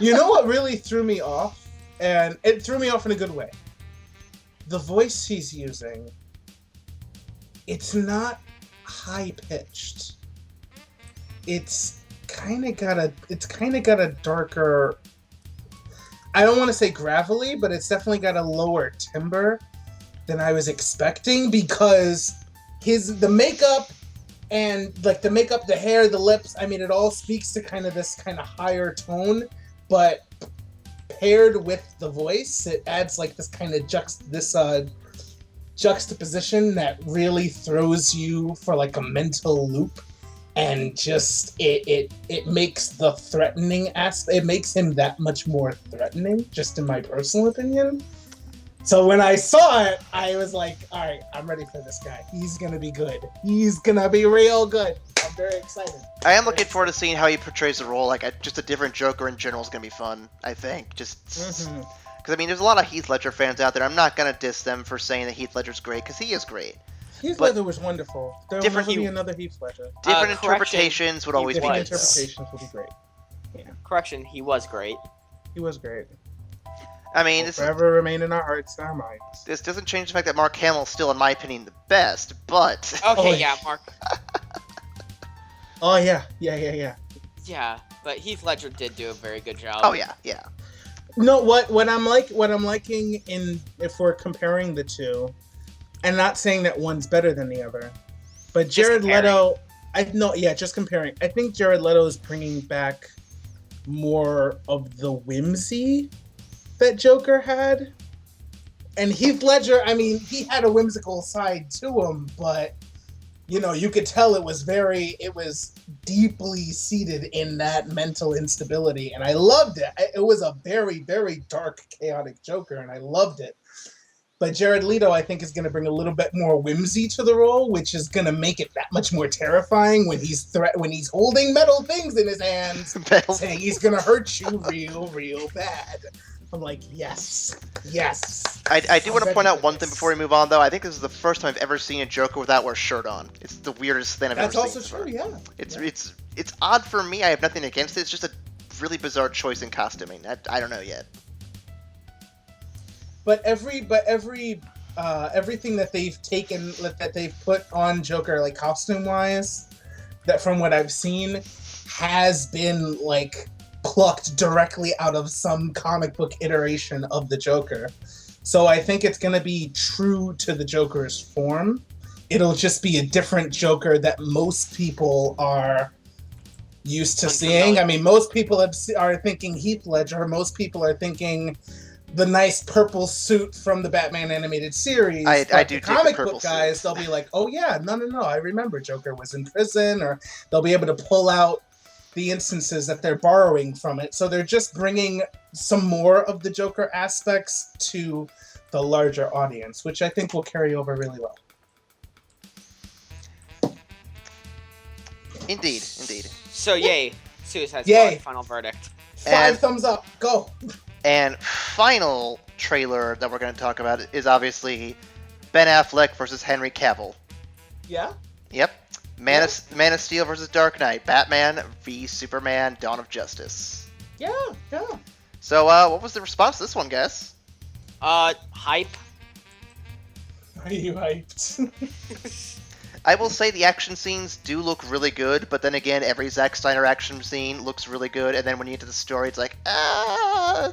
You know what really threw me off? And it threw me off in a good way. The voice he's using, it's not high-pitched. It's kind of got a darker, I don't want to say gravelly, but it's definitely got a lower timbre than I was expecting, because the makeup and like the makeup, the hair, the lips, I mean, it all speaks to kind of this kind of higher tone, but paired with the voice, it adds like this kind of juxtaposition that really throws you for like a mental loop, and just it makes the threatening aspect, it makes him that much more threatening, just in my personal opinion. So when I saw it, I was like, all right, I'm ready for this guy. He's gonna be good. He's gonna be real good. I'm very excited. I am looking forward to seeing how he portrays the role. Like, just a different Joker in general is going to be fun, I think. Just because, I mean, there's a lot of Heath Ledger fans out there. I'm not going to diss them for saying that Heath Ledger's great, because he is great. Heath Ledger was wonderful. There will never be another Heath Ledger. Different interpretations would always be good. Interpretations would be great. Yeah. Correction, he was great. He was great. I mean, this forever remain in our hearts and our minds. This doesn't change the fact that Mark Hamill's still, in my opinion, the best, but... Okay, yeah, Mark... Oh, yeah. Yeah, but Heath Ledger did do a very good job. Oh, yeah. No, what I'm liking in if we're comparing the two, and not saying that one's better than the other, but Jared Leto, just comparing. I think Jared Leto is bringing back more of the whimsy that Joker had. And Heath Ledger, I mean, he had a whimsical side to him, but you could tell it was deeply seated in that mental instability, and I loved it. It was a very, very dark, chaotic Joker, and I loved it. But Jared Leto, I think, is going to bring a little bit more whimsy to the role, which is going to make it that much more terrifying when he's holding metal things in his hands, saying he's going to hurt you real, real bad. I'm like, yes. I do want to point out one thing before we move on, though. I think this is the first time I've ever seen a Joker without a shirt on. It's the weirdest thing I've ever seen. That's also true, yeah. It's odd for me. I have nothing against it. It's just a really bizarre choice in costuming. I don't know yet. But everything that they've taken, that they've put on Joker, like costume wise, that from what I've seen, has been like plucked directly out of some comic book iteration of the Joker. So I think it's going to be true to the Joker's form. It'll just be a different Joker that most people are used to seeing. I mean, most people are thinking Heath Ledger. Most people are thinking the nice purple suit from the Batman animated series. I do the comic book guys, they'll be like, oh yeah, no, I remember Joker was in prison, or they'll be able to pull out the instances that they're borrowing from it. So they're just bringing some more of the Joker aspects to the larger audience, which I think will carry over really well. Indeed. So yay, Suicide Squad, final verdict. 5 thumbs up, go! And final trailer that we're going to talk about is obviously Ben Affleck versus Henry Cavill. Yeah? Yep. Man of Steel versus Dark Knight. Batman v Superman, Dawn of Justice. Yeah. So, what was the response to this one, guys? Hype. Are you hyped? I will say the action scenes do look really good, but then again, every Zack Snyder action scene looks really good, and then when you get to the story, it's like, I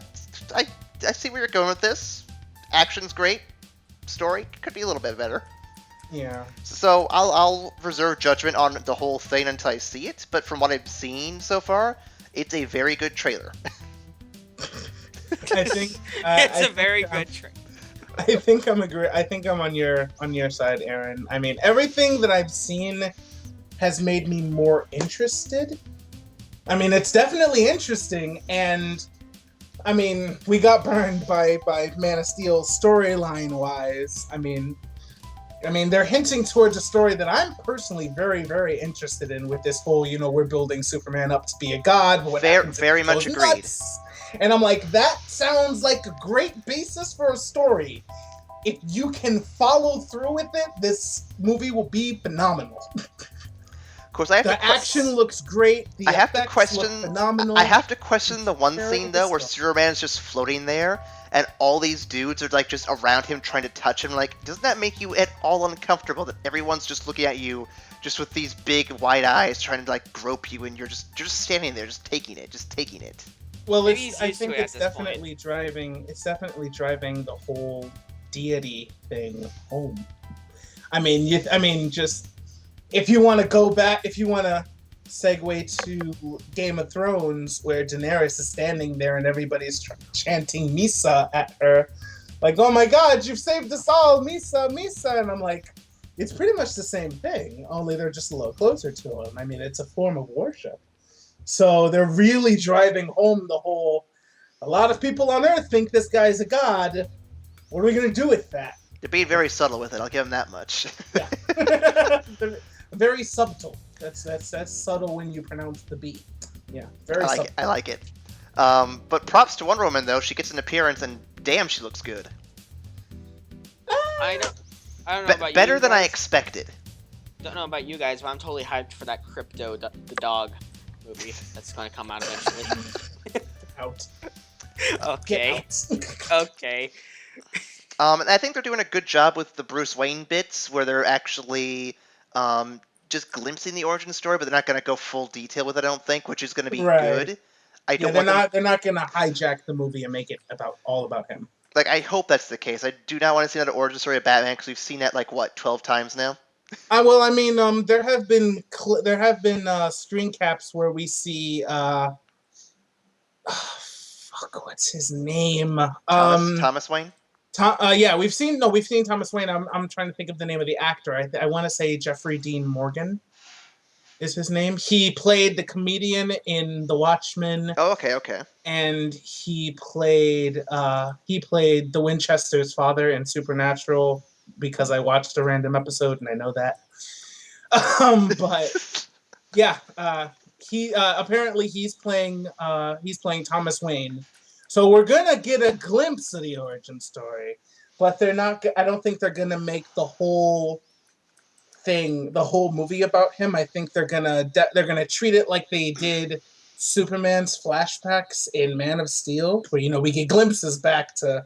see where you're going with this. Action's great. Story could be a little bit better. Yeah. So I'll reserve judgment on the whole thing until I see it, but from what I've seen so far, it's a very good trailer. I think it's a very good trailer. I think I'm on your side, Aaron. I mean, everything that I've seen has made me more interested. I mean, it's definitely interesting, and I mean, we got burned by Man of Steel storyline wise. I mean, they're hinting towards a story that I'm personally very, very interested in with this whole, we're building Superman up to be a god. But very much agreed. Nuts? And I'm like, that sounds like a great basis for a story. If you can follow through with it, this movie will be phenomenal. Of course, the action looks great. The effects look phenomenal. I have to question the one scene though, where Superman's just floating there, and all these dudes are like just around him trying to touch him. Like, doesn't that make you at all uncomfortable that everyone's just looking at you, just with these big wide eyes, trying to like grope you, and you're just standing there, just taking it. Well, I think it's definitely driving. It's definitely driving the whole deity thing home. I mean, just if you want to go back, if you want to segue to Game of Thrones, where Daenerys is standing there and everybody's chanting Misa at her, like, "Oh my God, you've saved us all, Misa, Misa!" And I'm like, it's pretty much the same thing, only they're just a little closer to him. I mean, it's a form of worship. So they're really driving home the whole, a lot of people on Earth think this guy's a god. What are we going to do with that? They're being very subtle with it, I'll give them that much. Yeah. Very subtle. That's subtle when you pronounce the B. Yeah, very subtle. I like it. But props to Wonder Woman, though. She gets an appearance, and damn, she looks good. I don't know about you. Better than I expected. Don't know about you guys, but I'm totally hyped for that Crypto the dog movie that's going to come out eventually. Out. Okay. Out. Okay. And I think they're doing a good job with the Bruce Wayne bits, where they're actually just glimpsing the origin story, but they're not going to go full detail with it, I don't think, which is going to be good. I Yeah, don't want them. they're not gonna hijack the movie and make it all about him. Like, I hope that's the case. I do not want to see another origin story of Batman because we've seen that like what 12 times now. Well, I mean, there have been screen caps where we see fuck, what's his name? Thomas Wayne. Yeah, we've seen Thomas Wayne. I'm trying to think of the name of the actor. I want to say Jeffrey Dean Morgan is his name. He played the comedian in The Watchmen, Oh, okay. and he played the Winchester's father in Supernatural because I watched a random episode and I know that. But yeah, he apparently he's playing Thomas Wayne. So we're gonna get a glimpse of the origin story, but they're not. I don't think they're gonna make the whole movie about him. I think they're gonna treat it like they did Superman's flashbacks in Man of Steel, where we get glimpses back to,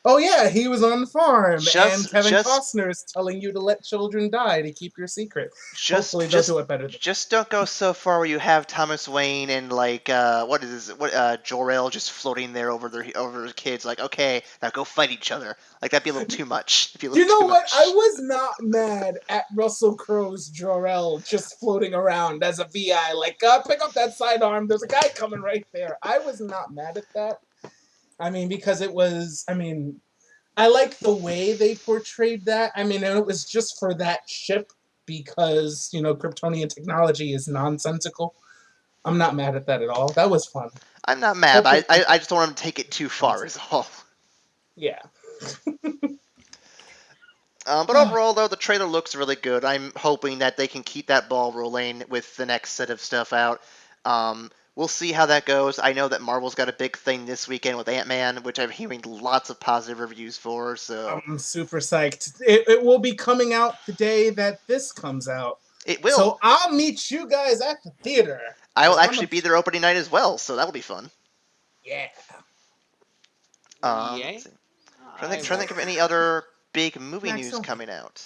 oh yeah, he was on the farm, and Kevin Costner is telling you to let children die to keep your secret. Hopefully they'll do it better. Just don't go so far where you have Thomas Wayne and like Jor-El just floating there over their kids. Like, okay, now go fight each other. Like, that'd be a little too much. You know what? I was not mad at Russell Crowe's Jor-El just floating around as a VI. Like, pick up that sidearm. There's a guy coming right there. I was not mad at that. I mean, because I like the way they portrayed that. I mean, and it was just for that ship because, Kryptonian technology is nonsensical. I'm not mad at that at all. That was fun. I'm not mad, but I just don't want them to take it too far is all. Yeah. But overall, though, the trailer looks really good. I'm hoping that they can keep that ball rolling with the next set of stuff out. We'll see how that goes. I know that Marvel's got a big thing this weekend with Ant-Man, which I'm hearing lots of positive reviews for. So I'm super psyched. It will be coming out the day that this comes out. It will. So I'll meet you guys at the theater. I will actually be there opening night as well, so that'll be fun. Yeah. Let's see. Trying to think of any other big movie news coming out.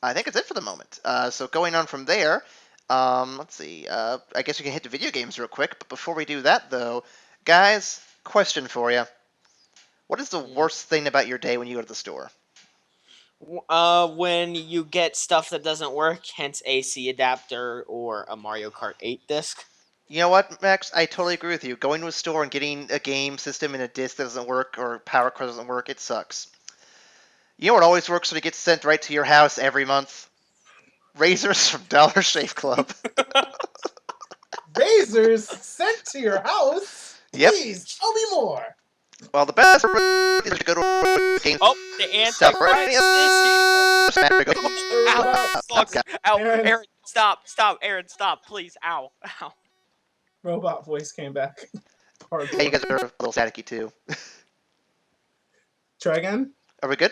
I think it's it for the moment. So going on from there, let's see. I guess we can hit the video games real quick. But before we do that, though, guys, question for you. What is the worst thing about your day when you go to the store? When you get stuff that doesn't work, hence AC adapter or a Mario Kart 8 disc. You know what, Max? I totally agree with you. Going to a store and getting a game system in a disc that doesn't work or power cord doesn't work, it sucks. You know what always works when it gets sent right to your house every month? Razors from Dollar Shave Club. Razors sent to your house? Yep. Please, tell me more. Well, the best is to go to a game. Oh, the Antichrist is here. Ow, Aaron, stop, Aaron, stop, please, ow. Robot voice came back. Yeah, you guys are a little staticky too. Try again? Are we good?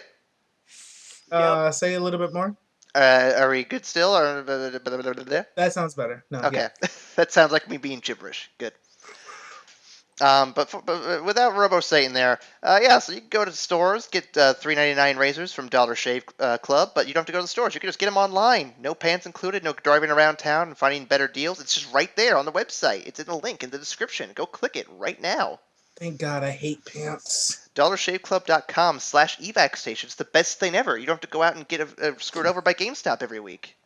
Yep. Say a little bit more. Are we good still? Or... That sounds better. No, okay. Yeah. That sounds like me being gibberish. Good. But without Robo saying there, so you can go to stores, get $3.99 razors from Dollar Shave Club, but you don't have to go to the stores. You can just get them online. No pants included, no driving around town and finding better deals. It's just right there on the website. It's in the link in the description. Go click it right now. Thank God I hate pants. DollarShaveClub.com/E-VacStation. It's the best thing ever. You don't have to go out and get screwed over by GameStop every week.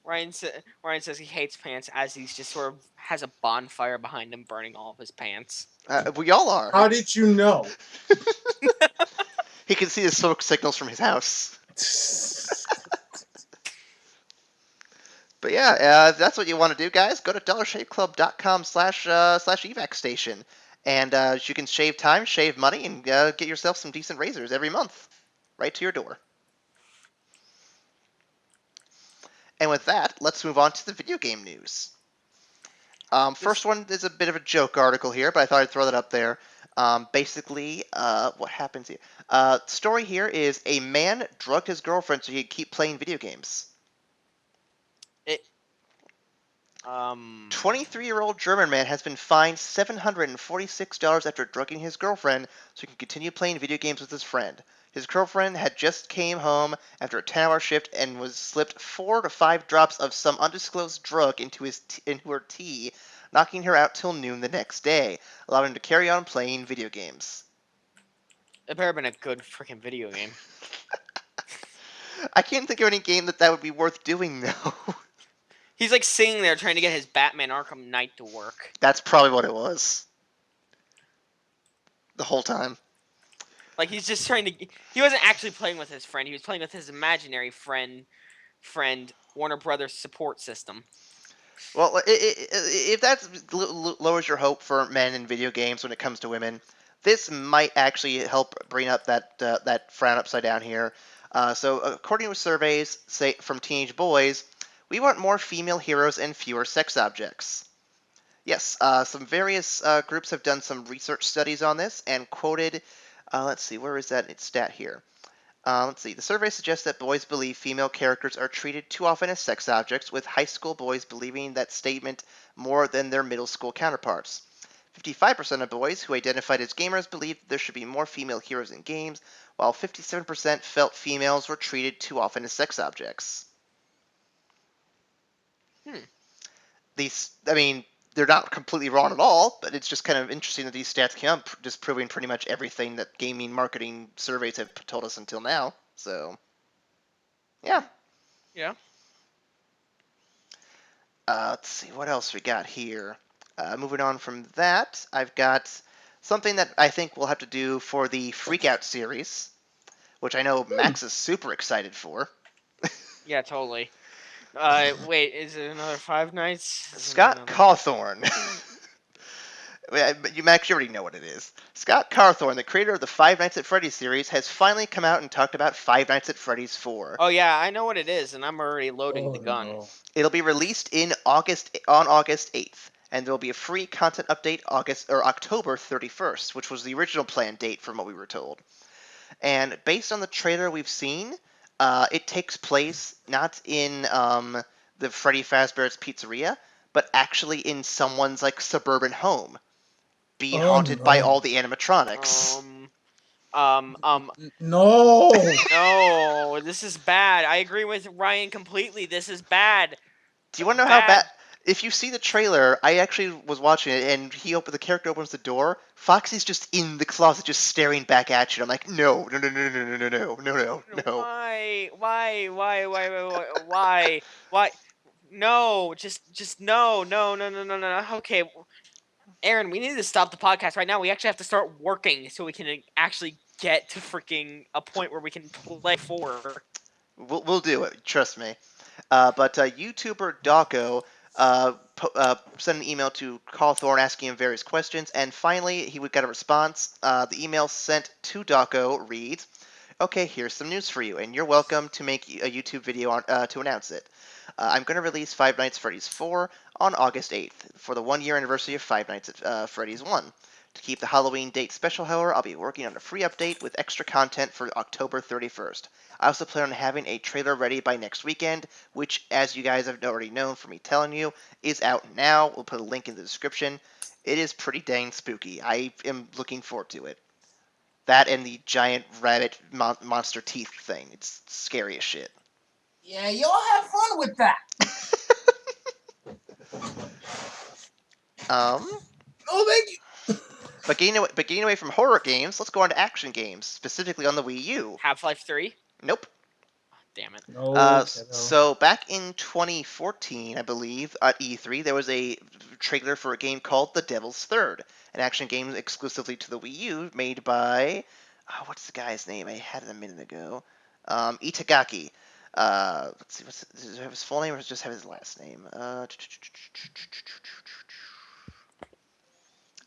Ryan says he hates pants as he's just sort of has a bonfire behind him burning all of his pants. We all are. How did you know? He can see the smoke signals from his house. But yeah, if that's what you want to do, guys, go to DollarShaveClub.com/E-VacStation. And you can shave time, shave money, and get yourself some decent razors every month. Right to your door. And with that, let's move on to the video game news. First one is a bit of a joke article here, but I thought I'd throw that up there. Basically, what happens here? Story here is a man drugged his girlfriend so he'd keep playing video games. 23-year-old German man has been fined $746 after drugging his girlfriend so he can continue playing video games with his friend. His girlfriend had just came home after a 10-hour shift and was slipped 4 to 5 drops of some undisclosed drug into her tea knocking her out till noon the next day, allowing her to carry on playing video games. It better have been a good freaking video game. I can't think of any game that would be worth doing, though. He's like sitting there trying to get his Batman Arkham Knight to work. That's probably what it was. The whole time. Like he's just trying to. He wasn't actually playing with his friend. He was playing with his imaginary friend, Warner Brothers support system. Well, if that lowers your hope for men in video games when it comes to women, this might actually help bring up that frown upside down here. So, according to surveys from teenage boys, we want more female heroes and fewer sex objects. Yes, some various groups have done some research studies on this and quoted. Let's see, where is that stat here? Let's see. The survey suggests that boys believe female characters are treated too often as sex objects, with high school boys believing that statement more than their middle school counterparts. 55% of boys who identified as gamers believed there should be more female heroes in games, while 57% felt females were treated too often as sex objects. They're not completely wrong at all, but it's just kind of interesting that these stats came up, just proving pretty much everything that gaming marketing surveys have told us until now. So, yeah. Yeah. Let's see, what else we got here? Moving on from that, I've got something that I think we'll have to do for the Freakout series, which I know Max is super excited for. Yeah, totally. Wait, is it another Five Nights? Scott Cawthorn. Max, you already know what it is. Scott Cawthorn, the creator of the Five Nights at Freddy's series, has finally come out and talked about Five Nights at Freddy's 4. Oh yeah, I know what it is, and I'm already loading the gun. No. It'll be released on August 8th, and there will be a free content update October 31st, which was the original planned date from what we were told. And based on the trailer we've seen, it takes place not in the Freddy Fazbear's Pizzeria, but actually in someone's suburban home, being haunted by all the animatronics. No. No, this is bad. I agree with Ryan completely. This is bad. Do you want to know how bad? If you see the trailer, I actually was watching it, and the character opens the door. Foxy's just in the closet, just staring back at you. I'm like, no. Why? No, just no. Okay, Aaron, we need to stop the podcast right now. We actually have to start working so we can actually get to freaking a point where we can play 4. We'll do it. Trust me. But YouTuber Dawko sent an email to Cawthorn asking him various questions, and finally he got a response. The email sent to Dawko reads, "Okay, here's some news for you, and you're welcome to make a YouTube video to announce it. I'm going to release Five Nights at Freddy's 4 on August 8th for the 1-year anniversary of Five Nights at Freddy's 1. To keep the Halloween date special, however, I'll be working on a free update with extra content for October 31st. I also plan on having a trailer ready by next weekend, which, as you guys have already known from me telling you, is out now. We'll put a link in the description. It is pretty dang spooky. I am looking forward to it. That and the giant rabbit monster teeth thing. It's scary as shit." Yeah, y'all have fun with that. Oh, thank you. But getting away from horror games, let's go on to action games, specifically on the Wii U. Half-Life 3? Nope. Damn it. No, so back in 2014, I believe, at E3, there was a trailer for a game called The Devil's Third, an action game exclusively to the Wii U, made by, what's the guy's name? I had it a minute ago. Itagaki. Let's see, does it have his full name or does it just have his last name?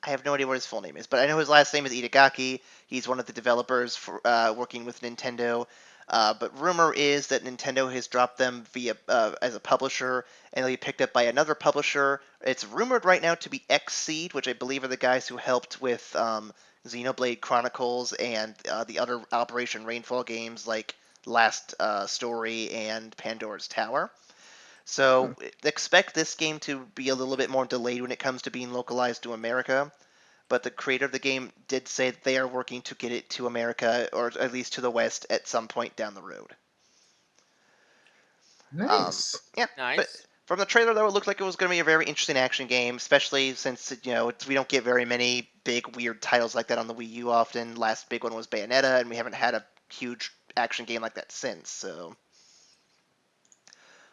I have no idea what his full name is, but I know his last name is Itagaki. He's one of the developers for working with Nintendo. But rumor is that Nintendo has dropped them via as a publisher, and they'll be picked up by another publisher. It's rumored right now to be Xseed, which I believe are the guys who helped with Xenoblade Chronicles and the other Operation Rainfall games like Last Story and Pandora's Tower. So expect this game to be a little bit more delayed when it comes to being localized to America. But the creator of the game did say that they are working to get it to America, or at least to the West, at some point down the road. Nice. Yeah. Nice. From the trailer, though, it looked like it was going to be a very interesting action game, especially since, we don't get very many big, weird titles like that on the Wii U often. Last big one was Bayonetta, and we haven't had a huge action game like that since, so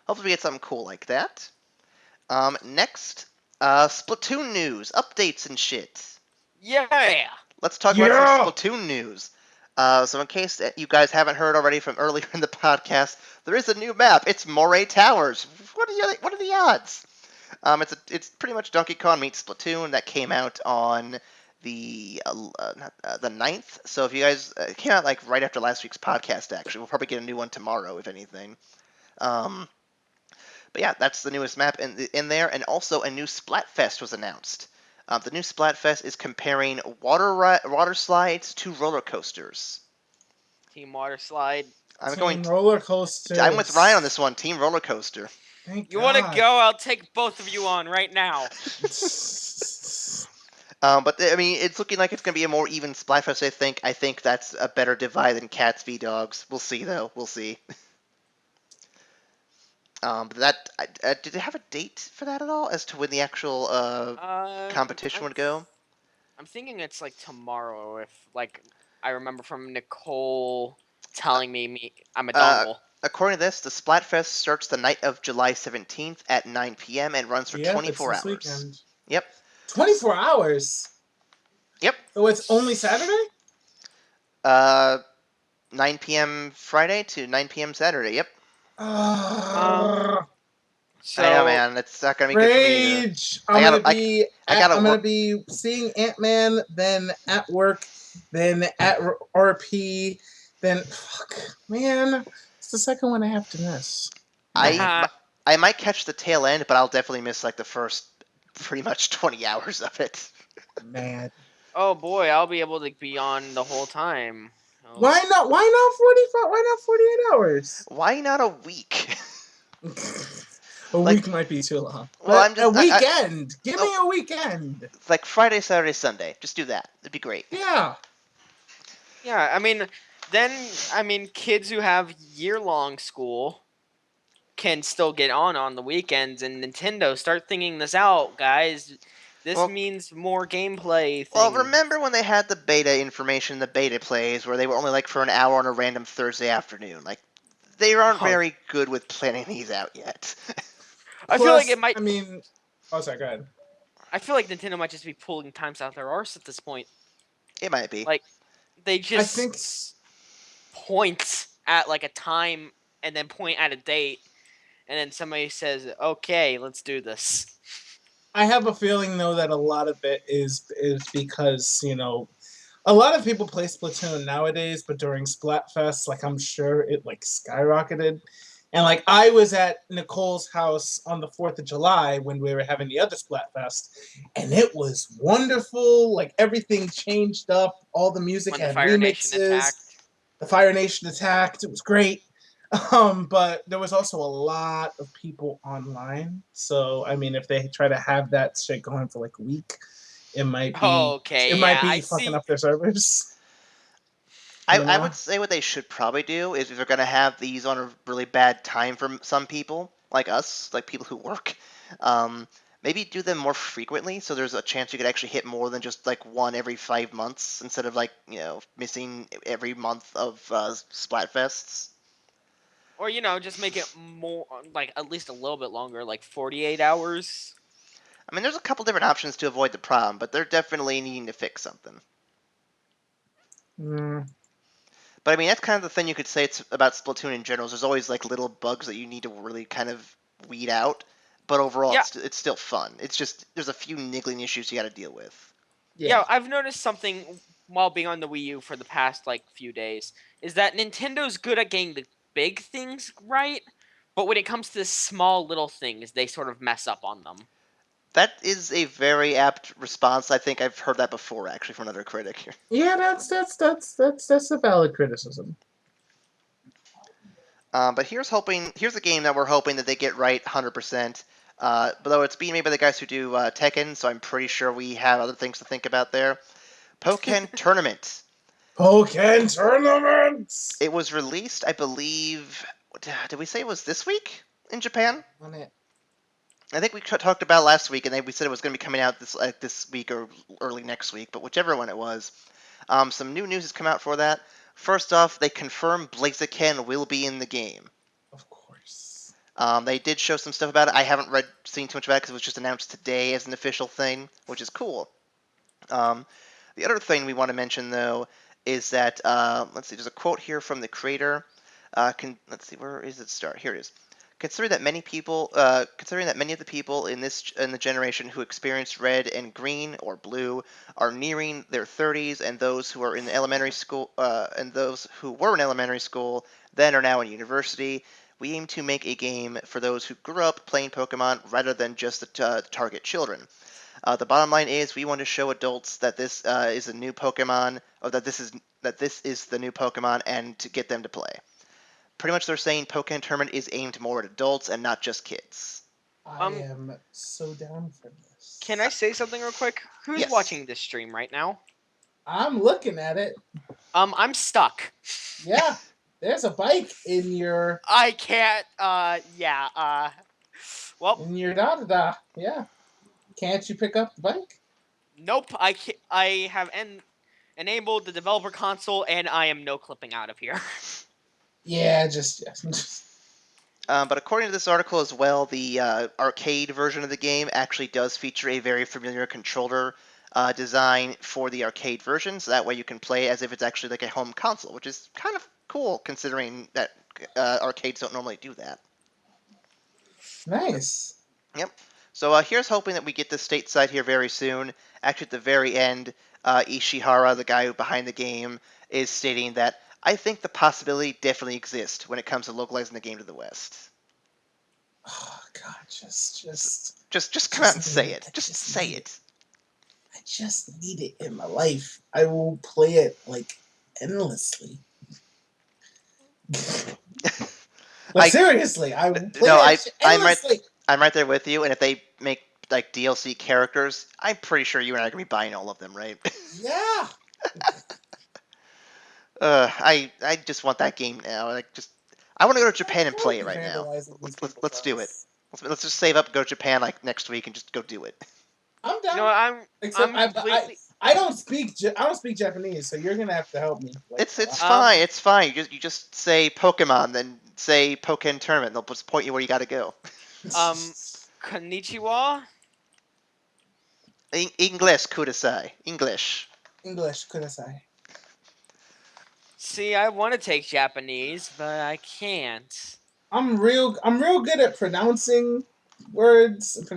hopefully we get something cool like that. Next, Splatoon news, updates and shit. Yeah! Let's talk about some Splatoon news. So in case you guys haven't heard already from earlier in the podcast, there is a new map. It's Moray Towers. What are the odds? It's pretty much Donkey Kong meets Splatoon. That came out on the 9th. So if you guys it came out like right after last week's podcast, actually, we'll probably get a new one tomorrow, if anything. But yeah, that's the newest map in there, and also a new Splatfest was announced. The new Splatfest is comparing water slides to roller coasters. Team Water Slide. Roller coasters. I'm with Ryan on this one. Team Roller Coaster. Thank You God. want to go? I'll take both of you on right now. But I mean, it's looking like it's going to be a more even Splatfest. I think that's a better divide than Cats v Dogs. We'll see, though. We'll see. But did they have a date for that at all, as to when the actual competition would go? I'm thinking it's like tomorrow. If I remember from Nicole telling me I'm a dongle. According to this, the Splatfest starts the night of July 17th at 9 p.m. and runs for 24 hours. Weekend. Yep. 24 hours? Yep. So it's only Saturday? 9 p.m. Friday to 9 p.m. Saturday, yep. So, I know, man. It's not gonna be good for me either. I'm gonna be seeing Ant-Man, then at work, then at RP, then man, it's the second one I have to miss. I might catch the tail end, but I'll definitely miss like the first pretty much 20 hours of it. Man. Oh boy, I'll be able to be on the whole time. Oh. Why not 45? Why not 48 hours? Why not a week? A week might be too long. Well, a weekend. Give me a weekend. Like Friday, Saturday, Sunday. Just do that. It'd be great. Yeah. Yeah, I mean, kids who have year-long school can still get on the weekends, and Nintendo, start thinking this out, guys. This means more gameplay things. Well, remember when they had the beta information, the beta plays, where they were only like for an hour on a random Thursday afternoon? Like, they aren't very good with planning these out yet. I feel like it might. I mean, sorry, go ahead. I feel like Nintendo might just be pulling times out their arse at this point. It might be. Like, they just point at like a time and then point at a date, and then somebody says, "Okay, let's do this." I have a feeling though that a lot of it is because a lot of people play Splatoon nowadays, but during Splatfest, like I'm sure it like skyrocketed. And like I was at Nicole's house on the 4th of July when we were having the other Splatfest, and it was wonderful. Like everything changed up, all the music had remixes. The Fire Nation attacked. It was great. But there was also a lot of people online. So I mean, if they try to have that shit going for like a week, it might be fucking up their servers. I would say what they should probably do is if they're going to have these on a really bad time for some people, like us, like people who work, maybe do them more frequently so there's a chance you could actually hit more than just like one every 5 months instead of like, missing every month of Splatfests. Or, just make it more, like, at least a little bit longer, like 48 hours. I mean, there's a couple different options to avoid the problem, but they're definitely needing to fix something. But I mean, that's kind of the thing you could say it's about Splatoon in general. There's always like little bugs that you need to really kind of weed out. But overall, it's still fun. It's just there's a few niggling issues you got to deal with. Yeah, I've noticed something while being on the Wii U for the past like few days is that Nintendo's good at getting the big things right, but when it comes to the small little things, they sort of mess up on them. That is a very apt response. I think I've heard that before, actually, from another critic. Yeah, that's a valid criticism. But here's a game that we're hoping that they get right 100%. Though it's being made by the guys who do Tekken, so I'm pretty sure we have other things to think about there. Pokken Tournament. Pokken Tournament! It was released, I believe. Did we say it was this week in Japan? I think we talked about last week, and we said it was going to be coming out this week or early next week, but whichever one it was. Some new news has come out for that. First off, they confirmed Blaziken will be in the game. Of course. They did show some stuff about it. I haven't seen too much about it because it was just announced today as an official thing, which is cool. The other thing we want to mention, though, is that let's see. There's a quote here from the creator. Let's see, where is it start? Here it is. Considering that many of the people in the generation who experienced red and green or blue are nearing their 30s, and those who are in elementary school, and those who were in elementary school then are now in university, we aim to make a game for those who grew up playing Pokemon rather than just the target children. The bottom line is we want to show adults that this is a new Pokemon, or that this is the new Pokemon, and to get them to play. Pretty much they're saying Pokken Tournament is aimed more at adults and not just kids. I am so down for this. Can I say something real quick? Who's Yes. watching this stream right now? I'm looking at it. I'm stuck. Yeah, there's a bike in your I can't. Well, in your da. Yeah. Can't you pick up the bike? nope. I can't, I have enabled the developer console, and I am no clipping out of here. Yeah, just. But according to this article as well, the arcade version of the game actually does feature a very familiar controller design for the arcade version, so that way you can play as if it's actually like a home console, which is kind of cool considering that arcades don't normally do that. Nice. Yep. So here's hoping that we get this stateside here very soon. Actually, at the very end, Ishihara, the guy behind the game, is stating that I think the possibility definitely exists when it comes to localizing the game to the West. Oh God, just come out and say it. Just say it. I just need it in my life. I will play it like endlessly. Seriously, I will play it endlessly. I'm right there with you. And if they make like DLC characters, I'm pretty sure you and I are gonna be buying all of them, right? Yeah. I just want that game now. I want to go to Japan and play it right now. Let's do it. Let's just save up, and go to Japan like next week, and just go do it. I'm down. No, I don't speak Japanese, so you're gonna have to help me. It's fine. It's fine. You just say Pokemon, then say Pokken Tournament. They'll just point you where you got to go. Konnichiwa. English, kudasai. English kudasai. See, I want to take Japanese, but I can't. I'm real good at pronouncing words of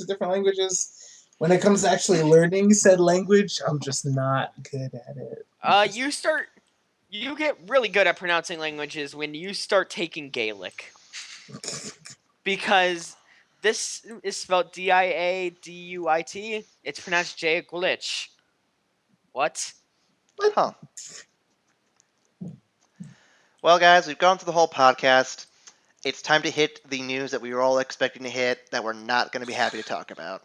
different languages. When it comes to actually learning said language, I'm just not good at it. You get really good at pronouncing languages when you start taking Gaelic. Because this is spelled Diaduit. It's pronounced Jaglitch. What? Huh. Well, guys, we've gone through the whole podcast. It's time to hit the news that we were all expecting to hit that we're not going to be happy to talk about.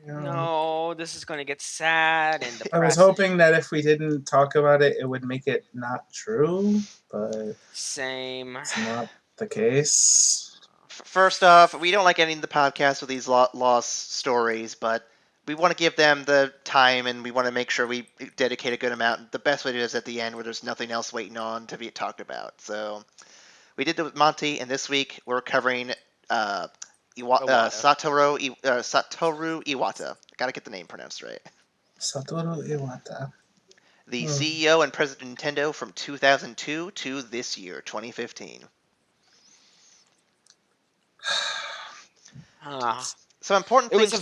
No, this is going to get sad and depressing. I was hoping that if we didn't talk about it, it would make it not true, but same. It's not the case. First off, we don't like ending the podcast with these lost stories, but we want to give them the time, and we want to make sure we dedicate a good amount. The best way to do it is at the end, where there's nothing else waiting on to be talked about. So we did it with Monty, and this week we're covering Satoru Iwata. Gotta get the name pronounced right. Satoru Iwata. The CEO and president of Nintendo from 2002 to this year, 2015. Some important things.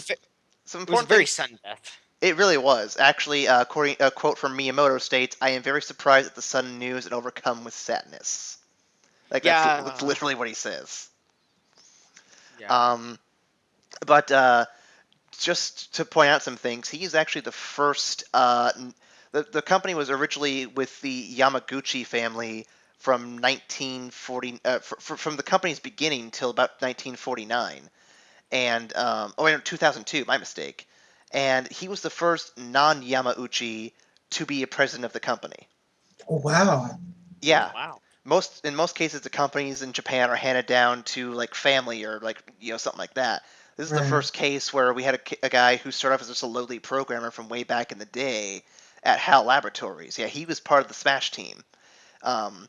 It was a very sudden death. It really was. Actually, a quote from Miyamoto states, "I am very surprised at the sudden news and overcome with sadness." That's literally what he says. Yeah. But just to point out some things, he is actually the first. The company was originally with the Yamaguchi family from 1940, from the company's beginning till about 1949, and 2002. My mistake. And he was the first non-Yamauchi to be a president of the company. Oh, wow. Yeah. Wow. In most cases, the companies in Japan are handed down to like family or like something like that. This is the Right. first case where we had a guy who started off as just a lowly programmer from way back in the day at HAL Laboratories. Yeah, he was part of the Smash team. Um,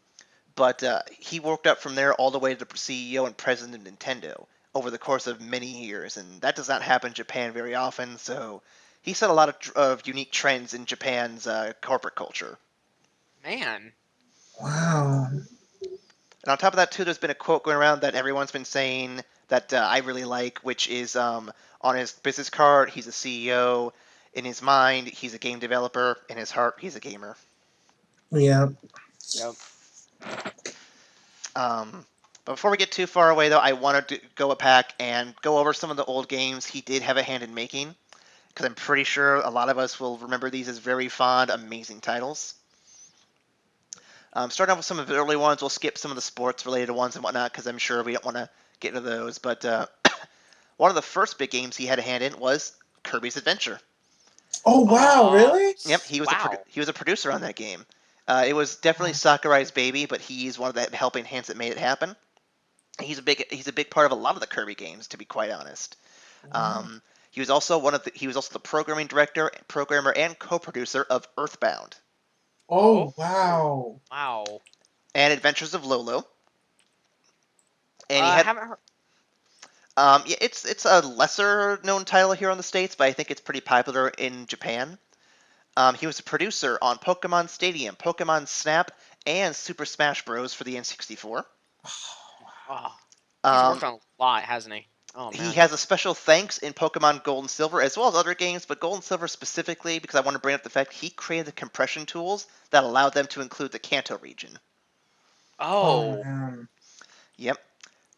but he worked up from there all the way to the CEO and president of Nintendo over the course of many years, and that does not happen in Japan very often. So he set a lot of unique trends in Japan's corporate culture. Man. Wow. And on top of that, too, there's been a quote going around that everyone's been saying that I really like, which is on his business card, he's a CEO. In his mind, he's a game developer. In his heart, he's a gamer. Yeah. Yep. But before we get too far away, though, I wanted to go back and go over some of the old games he did have a hand in making, because I'm pretty sure a lot of us will remember these as very fond, amazing titles. Starting off with some of the early ones, we'll skip some of the sports-related ones and whatnot, because I'm sure we don't want to get into those. But one of the first big games he had a hand in was Kirby's Adventure. Oh wow, really? Yep, he was Wow. he was a producer on that game. It was definitely Sakurai's baby, but he's one of the helping hands that made it happen. He's a big part of a lot of the Kirby games, to be quite honest. Um, he was also the programming director, programmer, and co-producer of Earthbound Oh wow. Wow. and Adventures of Lolo. And he I had haven't heard. yeah, it's a lesser known title here on the States, but I think it's pretty popular in Japan. He was a producer on Pokemon Stadium, Pokemon Snap, and Super Smash Bros. For the N64. Oh, he's Um, worked on a lot, hasn't he? Oh he man. has a special thanks in Pokemon Gold and Silver, as well as other games, but Gold and Silver specifically, because I want to bring up the fact he created the compression tools that allowed them to include the Kanto region. Oh Oh. man. Yep.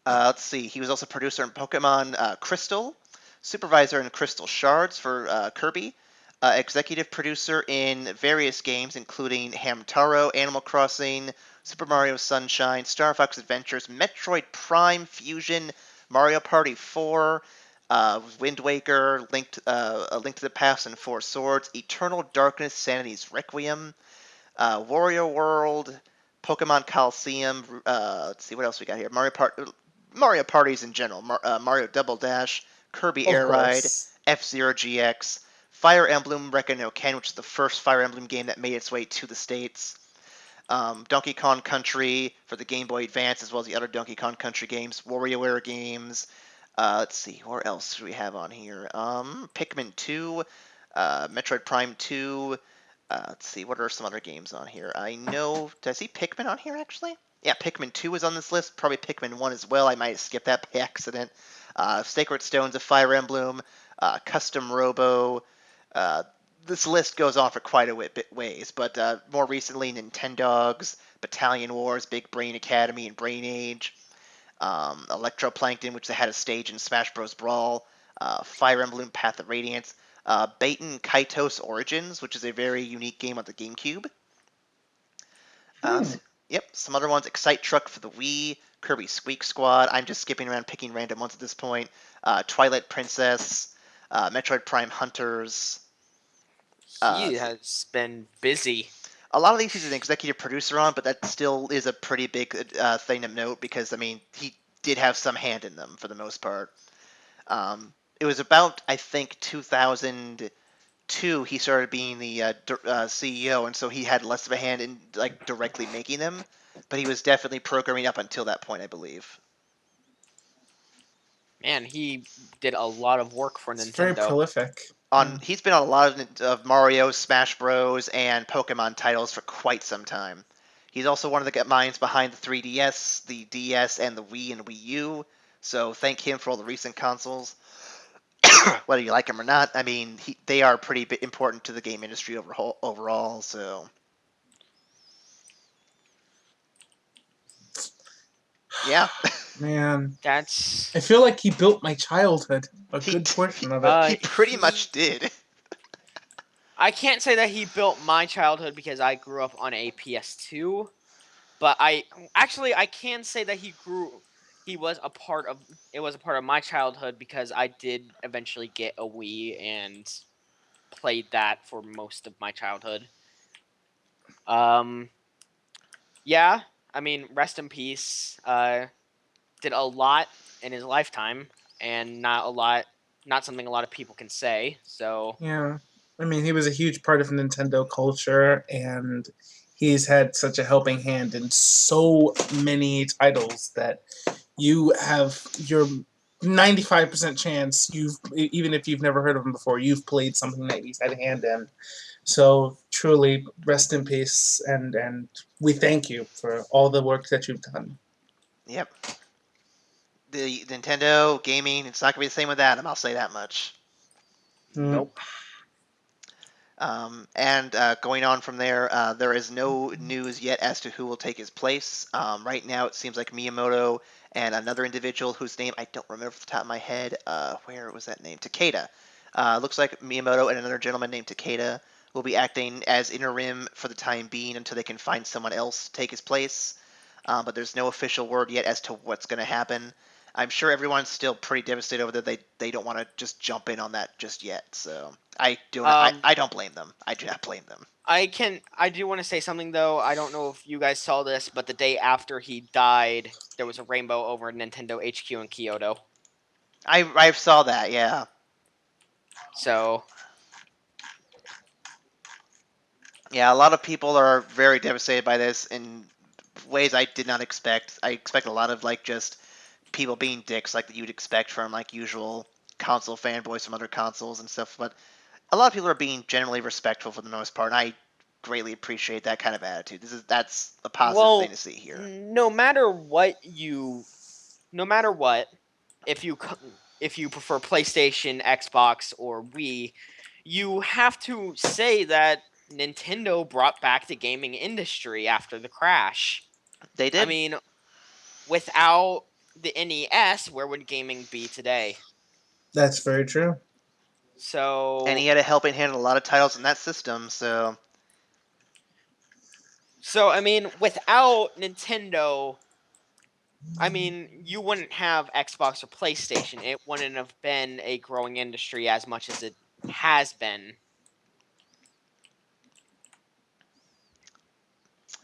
Let's see. He was also producer in Pokemon Crystal, supervisor in Crystal Shards for Kirby, executive producer in various games, including Hamtaro, Animal Crossing, Super Mario Sunshine, Star Fox Adventures, Metroid Prime Fusion, Mario Party 4, Wind Waker, A Link to the Past and Four Swords, Eternal Darkness, Sanity's Requiem, Wario World, Pokemon Coliseum. Let's see what else we got here. Mario parties in general. Mario Double Dash, Kirby Of Air Ride, course. F-Zero GX, Fire Emblem Rekka no Ken, which is the first Fire Emblem game that made its way to the States. Donkey Kong Country for the Game Boy Advance, as well as the other Donkey Kong Country games, WarioWare games. Let's see, where else do we have on here? Pikmin 2, Metroid Prime 2. Let's see, what are some other games on here? I know, did I see Pikmin on here actually? Yeah, Pikmin 2 is on this list. Probably Pikmin 1 as well. I might have skipped that by accident. Sacred Stones of Fire Emblem, Custom Robo. Uh, this list goes on for quite a bit ways, but more recently, Nintendogs, Battalion Wars, Big Brain Academy, and Brain Age. Electroplankton, which they had a stage in Smash Bros. Brawl. Fire Emblem Path of Radiance. Baten Kaitos Origins, which is a very unique game on the GameCube. Hmm. Yep, some other ones. Excite Truck for the Wii, Kirby Squeak Squad. I'm just skipping around picking random ones at this point. Twilight Princess, Metroid Prime Hunters. He See. has been busy. A lot of these he's an executive producer on, but that still is a pretty big thing to note because, I mean, he did have some hand in them for the most part. It was about, I think, 2002 he started being the CEO, and so he had less of a hand in like directly making them, but he was definitely programming up until that point, I believe. Man, he did a lot of work for It's very Nintendo. prolific. Yeah. He's been on a lot of Mario, Smash Bros, and Pokemon titles for quite some time. He's also one of the minds behind the 3DS, the DS, and the Wii and Wii U. So thank him for all the recent consoles. Whether you like them or not, I mean, they are pretty important to the game industry overall. So yeah, Man. That's I feel like he built my childhood. A he good portion of it. he pretty much did. I can't say that he built my childhood because I grew up on a PS2, but I can say that he was a part of it was a part of my childhood because I did eventually get a Wii and played that for most of my childhood. Um yeah, I mean rest in peace. Did a lot in his lifetime and not something a lot of people can say. So Yeah. I mean, he was a huge part of Nintendo culture, and he's had such a helping hand in so many titles that you have your 95% chance even if you've never heard of him before, you've played something that he's had a hand in. So truly, rest in peace, and we thank you for all the work that you've done. Yep. The Nintendo gaming, it's not gonna be the same with Adam. I'll say that much. nope. And going on from there, there is no news yet as to who will take his place. Right now, it seems like Miyamoto and another individual whose name I don't remember off the top of my head. Where was that name? Takeda. Looks like Miyamoto and another gentleman named Takeda will be acting as interim for the time being until they can find someone else to take his place. But there's no official word yet as to what's going to happen. I'm sure everyone's still pretty devastated over that. They don't want to just jump in on that just yet. So I don't blame them. I do not blame them. I do want to say something though. I don't know if you guys saw this, but the day after he died, there was a rainbow over Nintendo HQ in Kyoto. I saw that. Yeah. So Yeah, a lot of people are very devastated by this in ways I did not expect. I expect a lot of like just people being dicks like you'd expect from like usual console fanboys from other consoles and stuff, but a lot of people are being generally respectful for the most part, and I greatly appreciate that kind of attitude. That's a positive thing well, to see here. no matter what, if you prefer PlayStation, Xbox, or Wii, you have to say that Nintendo brought back the gaming industry after the crash. They I did. mean, without the NES, where would gaming be today? That's very true. And he So, had a helping hand in a lot of titles in that system, so I mean, without Nintendo, I mean, you wouldn't have Xbox or PlayStation. It wouldn't have been a growing industry as much as it has been.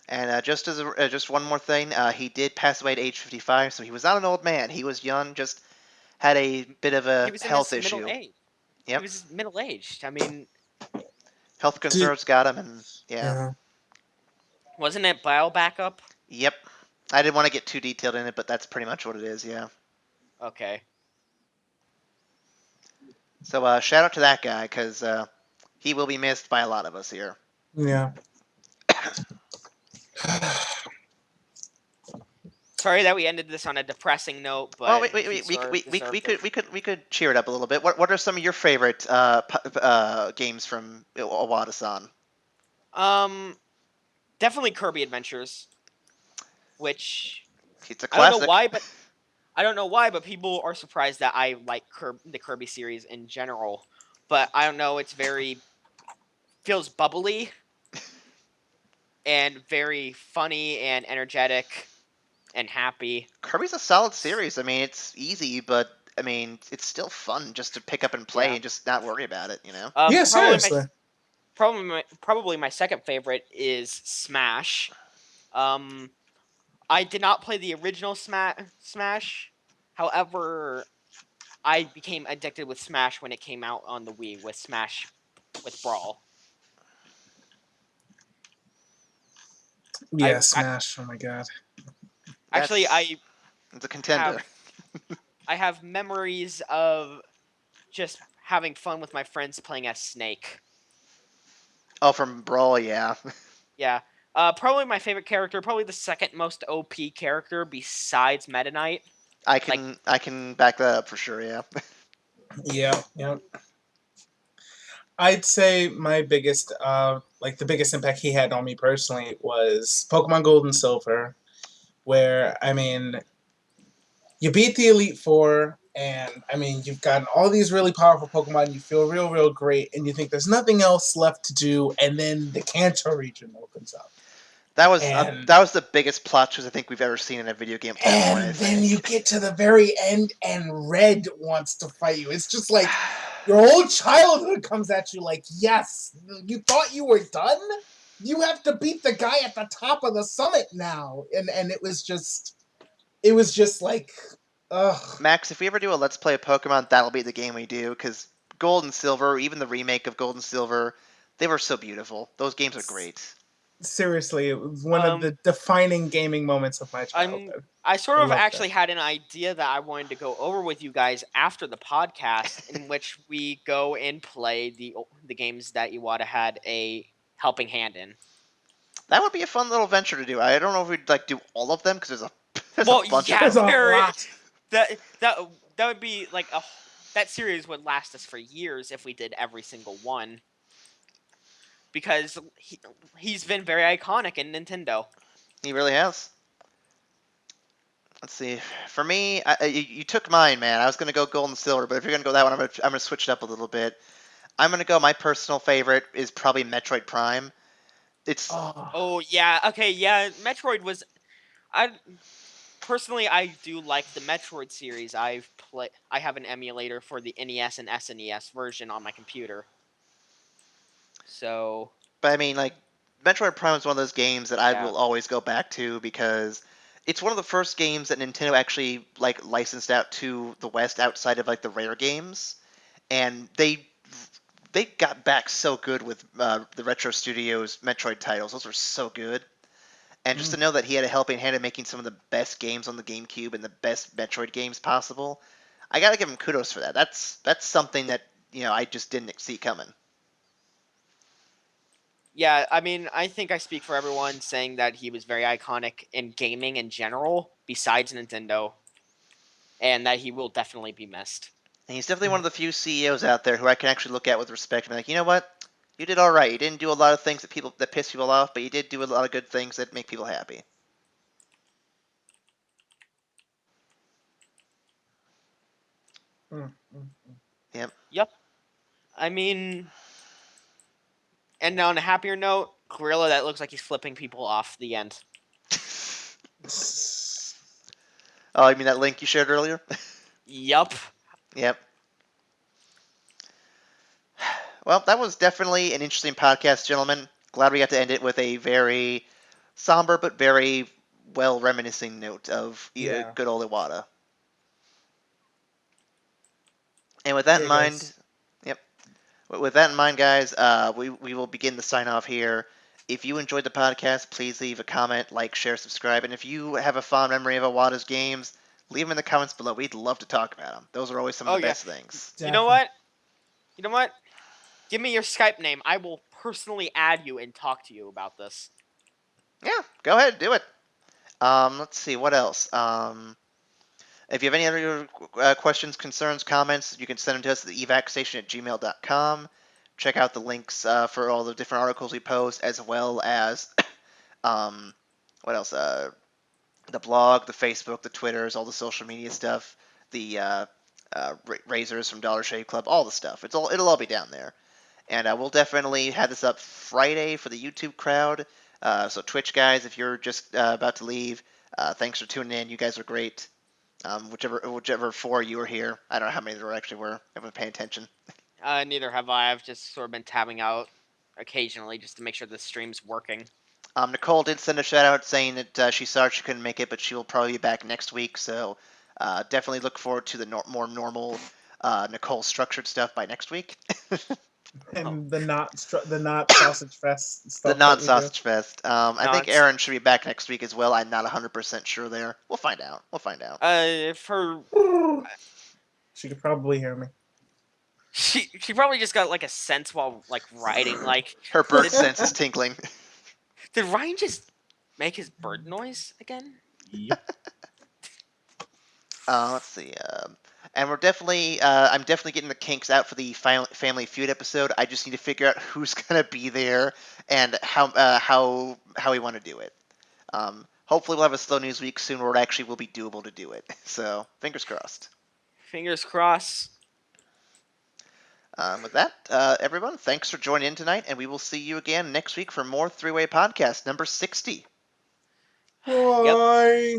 and just one more thing, he did pass away at age 55, so he was not an old man. He was young, just had a bit of He a was in health his middle issue. age. He Yep, was middle aged. I mean, health Did, concerns got him, and yeah, yeah. wasn't it bio backup? yep. I didn't want to get too detailed in it, but that's pretty much what it is. Yeah. Okay. So shout out to that guy because he will be missed by a lot of us here. Yeah. Sorry that we ended this on a depressing note, Well, but he deserved we could cheer it up a little bit. What are some of your favorite games from Iwata-san? Definitely Kirby Adventures, which It's a I don't know classic. why, but people are surprised that I like the Kirby series in general. But I don't know, it's very feels bubbly and very funny and energetic and happy. Kirby's a solid series. I mean, it's easy, but I mean, it's still fun just to pick up and play Yeah. and just not worry about it. You know. Yeah, Probably seriously. probably my second favorite is Smash. Um, I did not play the original Smash. However, I became addicted with Smash when it came out on the Wii with Smash with Brawl. Yeah, Smash. Oh my god. Actually, It's a contender. have memories of just having fun with my friends playing as Snake. Oh, from Brawl, yeah. Yeah. Probably my favorite character, probably the second most OP character besides Meta Knight. I can back that up for sure. Yeah. Yeah, yeah. I'd say my biggest, like the biggest impact he had on me personally was Pokemon Gold and Silver, where I mean, you beat the Elite Four, and I mean, you've gotten all these really powerful Pokemon. You feel real, real great, and you think there's nothing else left to do, and then the Kanto region opens up, and That was the biggest plot twist I think we've ever seen in a video game at that point. I then you think. get to the very end, and Red wants to fight you. It's just like your whole childhood comes at you like, yes, you thought you were done? You have to beat the guy at the top of the summit now. And it was just like Ugh. Max, if we ever do a Let's Play of Pokemon, that'll be the game we do, because Gold and Silver, even the remake of Gold and Silver, they were so beautiful. Those games are great. Seriously, it was one of Um, the defining gaming moments of my childhood. I sort I of loved actually it. had an idea that I wanted to go over with you guys after the podcast, in which we go and play the games that Iwata had a helping hand in. That would be a fun little venture to do. I don't know if we'd like do all of them, because there's a Well, bunch of yeah, There's them. a there lot. that would be like that series would last us for years if we did every single one, because he's been very iconic in Nintendo. He really has. Let's see. For me, you took mine, man. I was gonna go Gold and Silver, but if you're gonna go that one, I'm gonna switch it up a little bit. I'm gonna go. My personal favorite is probably Metroid Prime. It's Oh, Oh yeah, okay, yeah. Metroid was I personally I do like the Metroid series. I have an emulator for the NES and SNES version on my computer. So But I mean, like, Metroid Prime is one of those games that I yeah. will always go back to because it's one of the first games that Nintendo actually like licensed out to the West outside of like the rare games, and they got back so good with the Retro Studios Metroid titles. Those were so good, and just to know that he had a helping hand in making some of the best games on the GameCube and the best Metroid games possible, I gotta give him kudos for that. That's something that I just didn't see coming. Yeah, I mean, I think I speak for everyone saying that he was very iconic in gaming in general, besides Nintendo, and that he will definitely be missed. And he's definitely one of the few CEOs out there who I can actually look at with respect and be like, you know what? You did all right. You didn't do a lot of things that piss people off, but you did do a lot of good things that make people happy. Yep. Yep. I mean, and on a happier note, Gorilla that looks like he's flipping people off the end. Oh, you mean that link you shared earlier? Yup. Yep. Well, that was definitely an interesting podcast, gentlemen. Glad we got to end it with a very somber but very well reminiscing note of yeah. good old Iwata. And with that in Yeah, mind, guys. yep. With that in mind, guys, we will begin the sign off here. If you enjoyed the podcast, please leave a comment, like, share, subscribe, and if you have a fond memory of Iwata's games, leave them in the comments below. We'd love to talk about them. Those are always some of Oh the yeah. best things. You know Definitely. what? You know what? Give me your Skype name. I will personally add you and talk to you about this. Yeah, go ahead, do it. Let's see what else. If you have any other questions, concerns, comments, you can send them to us at the E-VacStation at gmail.com. Check out the links for all the different articles we post, as well as what else? The blog, the Facebook, the Twitters, all the social media stuff, the razors from Dollar Shave Club, all the stuff. It'll all be down there, and we'll definitely have this up Friday for the YouTube crowd. So Twitch guys, if you're just about to leave, thanks for tuning in. You guys are great. Whichever four you were here, I don't know how many there actually were. I haven't been paying attention. Neither have I. I've just sort of been tabbing out occasionally just to make sure the stream's working. Nicole did send a shout out saying that she's sorry she couldn't make it, but she will probably be back next week. So definitely look forward to the more normal Nicole structured stuff by next week. And the not sausage fest The stuff that non we do. sausage fest. I No, think it's Aaron should be back next week as well. I'm not 100% sure there. We'll find out. We'll find out. for She could probably hear me. she probably just got like a sense while like writing. Like, Her bird sense is tinkling. did Ryan just make his bird noise again? Yep. Let's see. And I'm definitely getting the kinks out for the Family Feud episode. I just need to figure out who's gonna be there and how we want to do it. Hopefully, we'll have a slow news week soon where it actually will be doable to do it. So, fingers crossed. Fingers crossed. With that, everyone, thanks for joining in tonight, and we will see you again next week for more Three-Way Podcast number 60. Yep. Bye.